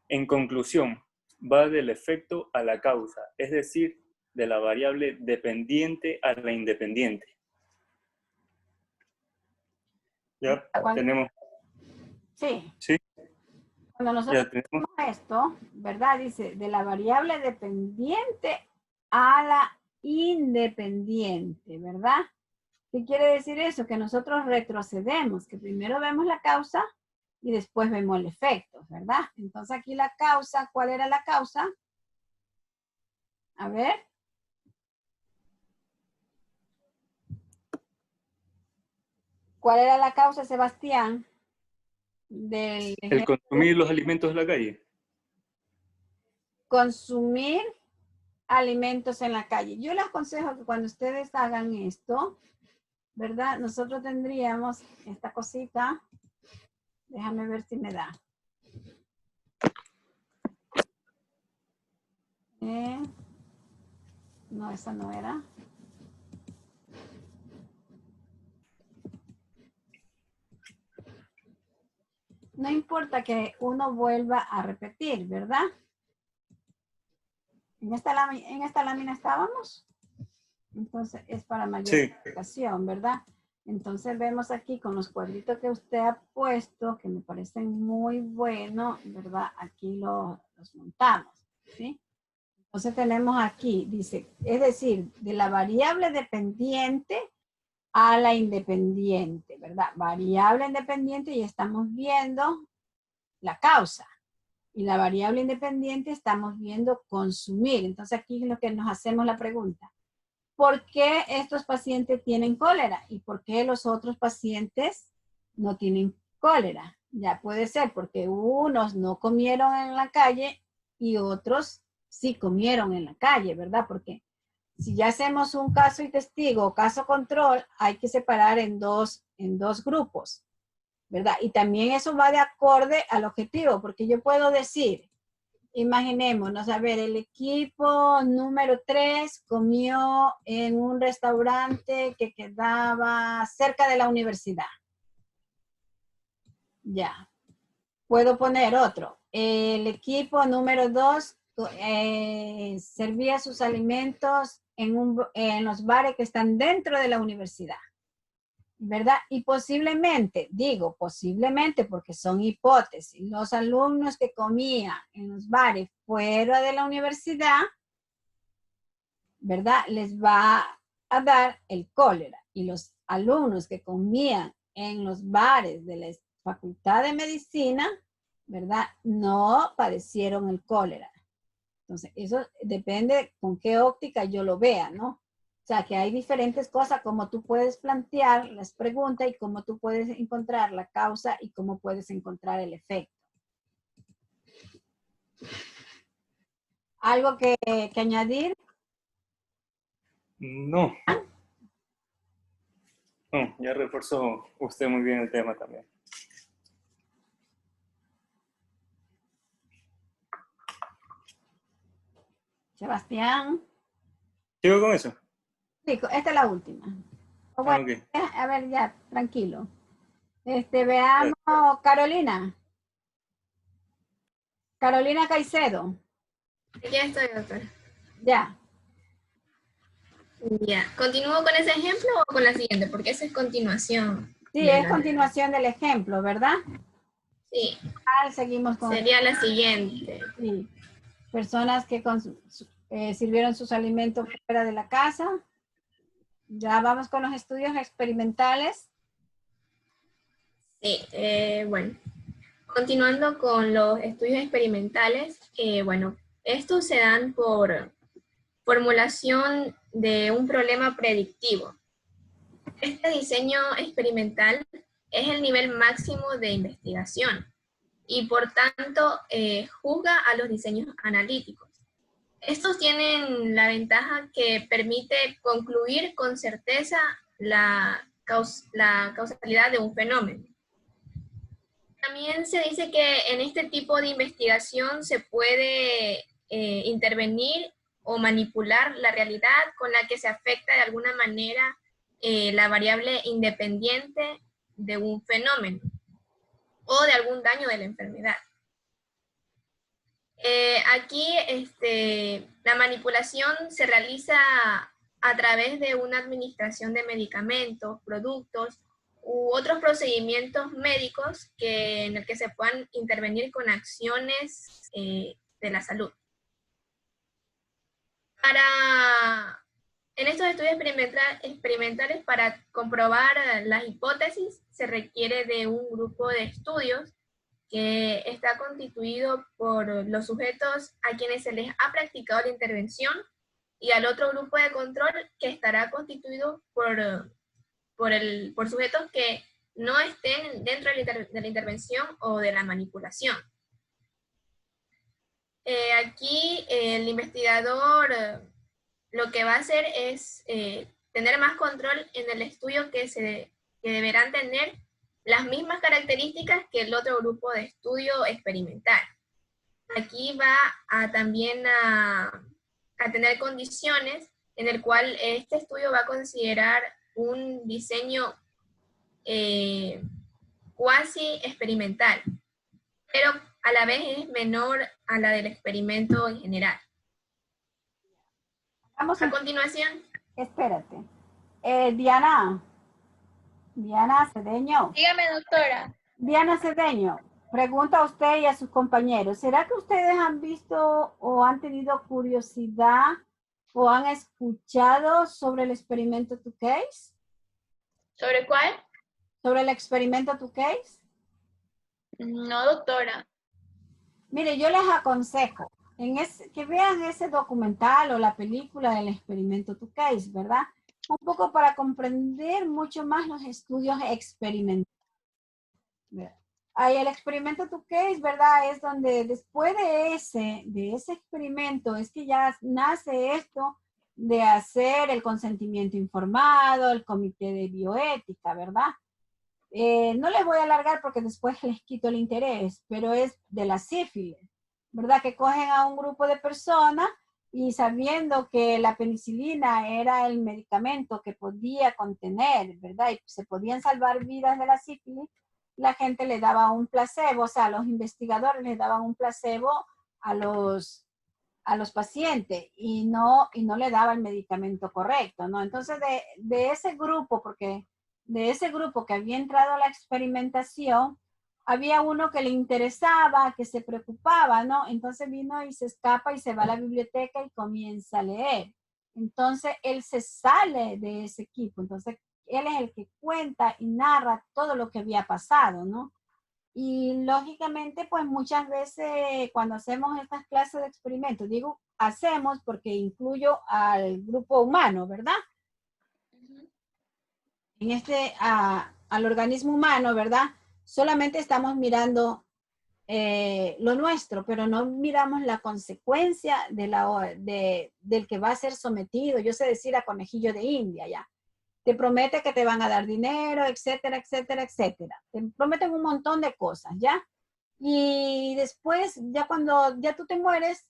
En conclusión, va del efecto a la causa, es decir, de la variable dependiente a la independiente. Ya tenemos. Sí. Sí. Cuando nosotros tenemos esto, ¿verdad? Dice, de la variable dependiente a la independiente, ¿verdad? ¿Qué quiere decir eso? Que nosotros retrocedemos, que primero vemos la causa y después vemos el efecto, ¿verdad? Entonces aquí la causa, ¿cuál era la causa? A ver. ¿Cuál era la causa, Sebastián? El consumir los alimentos de la calle. Consumir alimentos en la calle. Yo les aconsejo que cuando ustedes hagan esto, ¿verdad? Nosotros tendríamos esta cosita. Déjame ver si me da. No, esa no era. no importa que uno vuelva a repetir, ¿verdad? En esta lámina estábamos. Entonces es para mayor explicación, ¿verdad? Entonces vemos aquí con los cuadritos que usted ha puesto, que me parecen muy buenos, ¿verdad? Aquí los montamos, ¿sí? Entonces tenemos aquí, dice, es decir, de la variable dependiente a la independiente, ¿verdad? Variable independiente y estamos viendo la causa. Y la variable independiente estamos viendo consumir. Entonces aquí es lo que nos hacemos la pregunta. ¿Por qué estos pacientes tienen cólera? ¿Y por qué los otros pacientes no tienen cólera? Ya puede ser porque unos no comieron en la calle y otros sí comieron en la calle, ¿verdad? Porque si ya hacemos un caso y testigo o caso control, hay que separar en dos grupos, ¿verdad? Y también eso va de acorde al objetivo, porque yo puedo decir, imaginémonos, a ver, el equipo número 3 comió en un restaurante que quedaba cerca de la universidad. Ya. Puedo poner otro. El equipo número 2 servía sus alimentos en los bares que están dentro de la universidad, ¿verdad? Y posiblemente, digo posiblemente porque son hipótesis, los alumnos que comían en los bares fuera de la universidad, ¿verdad? Les va a dar el cólera. Y los alumnos que comían en los bares de la Facultad de Medicina, ¿verdad? No padecieron el cólera. Entonces, eso depende con qué óptica yo lo vea, ¿no? O sea, que hay diferentes cosas como tú puedes plantear las preguntas y cómo tú puedes encontrar la causa y cómo puedes encontrar el efecto. ¿Algo que añadir? No. No, ya reforzó usted muy bien el tema también. Sebastián. ¿Sigo con eso? Sí, esta es la última. Bueno, Okay. A ver, ya, tranquilo. Veamos, Carolina. Carolina Caicedo. Ya estoy, doctor. Ya. Ya. ¿Continúo con ese ejemplo o con la siguiente? Porque esa es continuación. Sí, es continuación del ejemplo, ¿verdad? Sí. Seguimos con... Sería la siguiente. Sí. Personas que sirvieron sus alimentos fuera de la casa. Ya vamos con los estudios experimentales. Sí, bueno. Continuando con los estudios experimentales, bueno, estos se dan por formulación de un problema predictivo. Este diseño experimental es el nivel máximo de investigación y por tanto juzga a los diseños analíticos. Estos tienen la ventaja que permite concluir con certeza la causalidad de un fenómeno. También se dice que en este tipo de investigación se puede intervenir o manipular la realidad con la que se afecta de alguna manera la variable independiente de un fenómeno o de algún daño de la enfermedad. Aquí la manipulación se realiza a través de una administración de medicamentos, productos u otros procedimientos médicos en el que se puedan intervenir con acciones de la salud. En estos estudios experimentales, para comprobar las hipótesis, se requiere de un grupo de estudios que está constituido por los sujetos a quienes se les ha practicado la intervención y al otro grupo de control que estará constituido por sujetos que no estén dentro de la intervención o de la manipulación. Aquí el investigador lo que va a hacer es tener más control en el estudio que deberán tener las mismas características que el otro grupo de estudio experimental. Aquí va también a tener condiciones en el cual este estudio va a considerar un diseño cuasi experimental, pero a la vez es menor a la del experimento en general. Vamos A continuación. Espérate. Diana Cedeño. Dígame, doctora. Diana Cedeño, pregunta a usted y a sus compañeros, ¿será que ustedes han visto o han tenido curiosidad o han escuchado sobre el experimento 2Case? ¿Sobre cuál? ¿Sobre el experimento 2Case? No, doctora. Mire, yo les aconsejo que vean ese documental o la película del experimento 2Case, ¿verdad? Un poco para comprender mucho más los estudios experimentales. Ahí el experimento 2Case, ¿verdad? Es donde después de ese experimento es que ya nace esto de hacer el consentimiento informado, el comité de bioética, ¿verdad? No les voy a alargar porque después les quito el interés, pero es de la sífilis, ¿verdad? Que cogen a un grupo de personas y sabiendo que la penicilina era el medicamento que podía contener, ¿verdad? Y se podían salvar vidas de la sífilis, la gente le daba un placebo, o sea, los investigadores les daban un placebo a los pacientes y no le daba el medicamento correcto, ¿no? Entonces, de ese grupo, porque de ese grupo que había entrado a la experimentación, había uno que le interesaba, que se preocupaba, ¿no? Entonces vino y se escapa y se va a la biblioteca y comienza a leer. Entonces, él se sale de ese equipo. Entonces, él es el que cuenta y narra todo lo que había pasado, ¿no? Y lógicamente, pues muchas veces cuando hacemos estas clases de experimentos, digo hacemos porque incluyo al grupo humano, ¿verdad? En al organismo humano, ¿verdad? Solamente estamos mirando lo nuestro, pero no miramos la consecuencia del que va a ser sometido. Yo sé decir a conejillo de India, ya. Te promete que te van a dar dinero, etcétera, etcétera, etcétera. Te prometen un montón de cosas, ¿ya? Y después, ya cuando ya tú te mueres,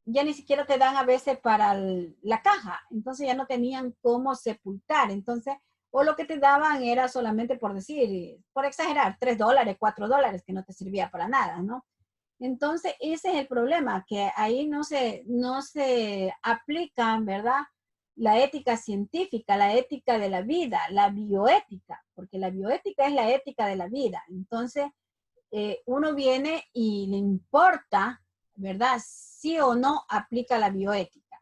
ya ni siquiera te dan a veces para la caja. Entonces ya no tenían cómo sepultar. Entonces, o lo que te daban era solamente por decir, por exagerar, $3, $4, que no te servía para nada, ¿no? Entonces, ese es el problema, que ahí no se aplican, ¿verdad? La ética científica, la ética de la vida, la bioética, porque la bioética es la ética de la vida. Entonces, uno viene y le importa, ¿verdad? Sí o no aplica la bioética.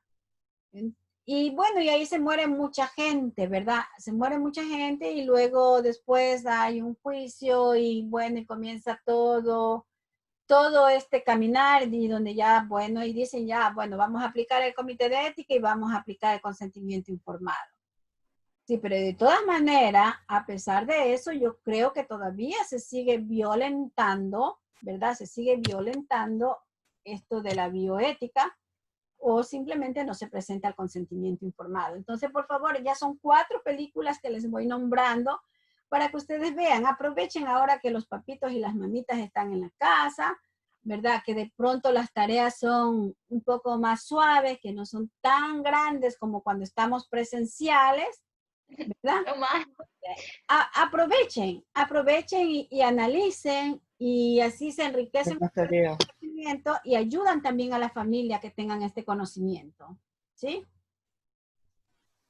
Y bueno, y ahí se muere mucha gente, ¿verdad? Se muere mucha gente y luego después hay un juicio y bueno, y comienza todo este caminar y donde ya, bueno, y dicen ya, bueno, vamos a aplicar el comité de ética y vamos a aplicar el consentimiento informado. Sí, pero de todas maneras, a pesar de eso, yo creo que todavía se sigue violentando, ¿verdad? Se sigue violentando esto de la bioética o simplemente no se presenta el consentimiento informado. Entonces, por favor, ya son 4 películas que les voy nombrando para que ustedes vean, aprovechen ahora que los papitos y las mamitas están en la casa, ¿verdad? Que de pronto las tareas son un poco más suaves, que no son tan grandes como cuando estamos presenciales, ¿verdad? Aprovechen y analicen y así se enriquecen con el conocimiento y ayudan también a la familia que tengan este conocimiento, ¿sí?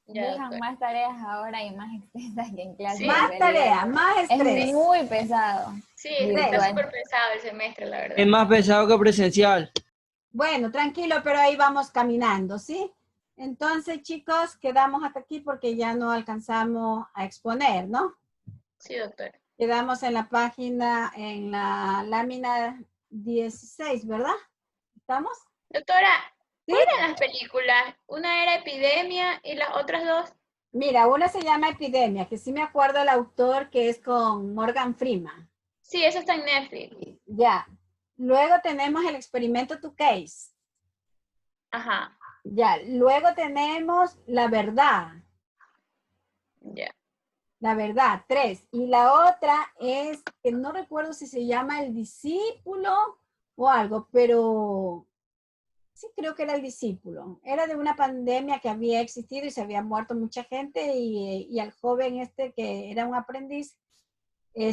Dejan más tareas ahora y más extensas que en clase. Sí. Más tareas, más estrés. Es muy pesado. Sí, está súper pesado el semestre, la verdad. Es más pesado que presencial. Bueno, tranquilo, pero ahí vamos caminando, ¿sí? Entonces, chicos, quedamos hasta aquí porque ya no alcanzamos a exponer, ¿no? Sí, doctora. Quedamos en la página, en la lámina 16, ¿verdad? ¿Estamos? Doctora, ¿sí? ¿cuáles eran las películas? Una era Epidemia y las otras dos. Mira, una se llama Epidemia, que sí me acuerdo el autor, que es con Morgan Freeman. Sí, eso está en Netflix. Ya. Luego tenemos el experimento 2Case. Ajá. Ya. Luego tenemos La Verdad. Ya. La Verdad, 3. Y la otra es, que no recuerdo si se llama El Discípulo o algo, pero sí creo que era El Discípulo. Era de una pandemia que había existido y se había muerto mucha gente y al joven este que era un aprendiz,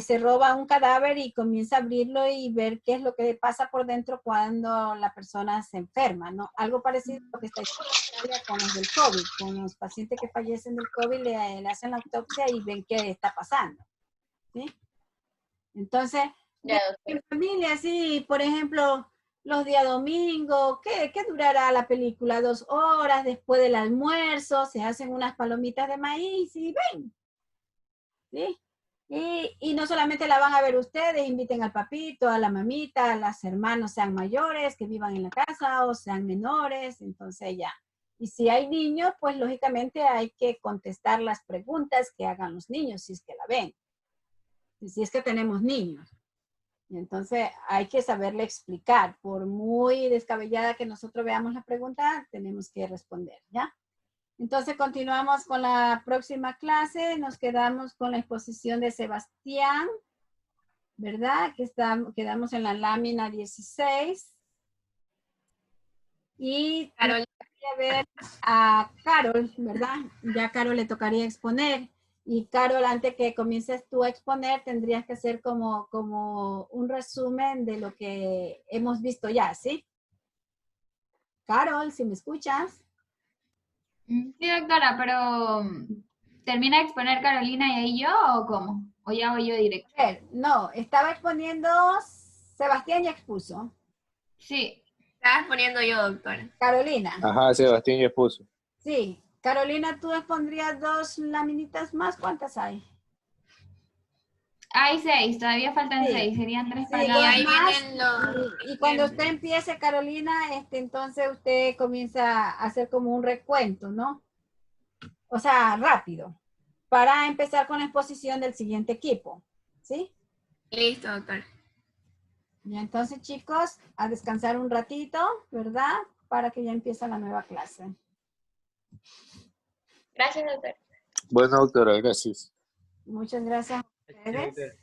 se roba un cadáver y comienza a abrirlo y ver qué es lo que pasa por dentro cuando la persona se enferma, ¿no? Algo parecido a lo que está haciendo con los del COVID, con los pacientes que fallecen del COVID, le hacen la autopsia y ven qué está pasando, ¿sí? Entonces, en familia, sí, por ejemplo, los días domingos, ¿qué durará la película? 2 horas después del almuerzo, se hacen unas palomitas de maíz y ven, ¿sí? Y no solamente la van a ver ustedes, inviten al papito, a la mamita, a los hermanos, sean mayores, que vivan en la casa o sean menores, entonces ya. Y si hay niños, pues lógicamente hay que contestar las preguntas que hagan los niños, si es que la ven. Y si es que tenemos niños. Y entonces hay que saberle explicar. Por muy descabellada que nosotros veamos la pregunta, tenemos que responder, ¿ya? Entonces continuamos con la próxima clase. Nos quedamos con la exposición de Sebastián, ¿verdad? Quedamos en la lámina 16. Y Carol. voy a ver a Carol, ¿verdad? Ya a Carol le tocaría exponer. Y Carol, antes que comiences tú a exponer, tendrías que hacer como un resumen de lo que hemos visto ya, ¿sí? Carol, si me escuchas. Sí, doctora, pero ¿termina de exponer Carolina y ahí yo o cómo? ¿O ya voy yo directo? No, estaba exponiendo, Sebastián ya expuso. Sí. Estaba exponiendo yo, doctora. Carolina. Ajá, Sebastián ya expuso. Sí. Carolina, ¿tú expondrías 2 laminitas más? ¿Cuántas hay? Hay 6, todavía faltan Sí. 6, serían 3 Sí, para Y cada ahí uno. vienen los... Y cuando usted empiece, Carolina, entonces usted comienza a hacer como un recuento, ¿no? O sea, rápido, para empezar con la exposición del siguiente equipo, ¿sí? Listo, doctora. Y entonces, chicos, a descansar un ratito, ¿verdad? Para que ya empiece la nueva clase. Gracias, doctor. Bueno, doctora, gracias. Muchas gracias a ustedes.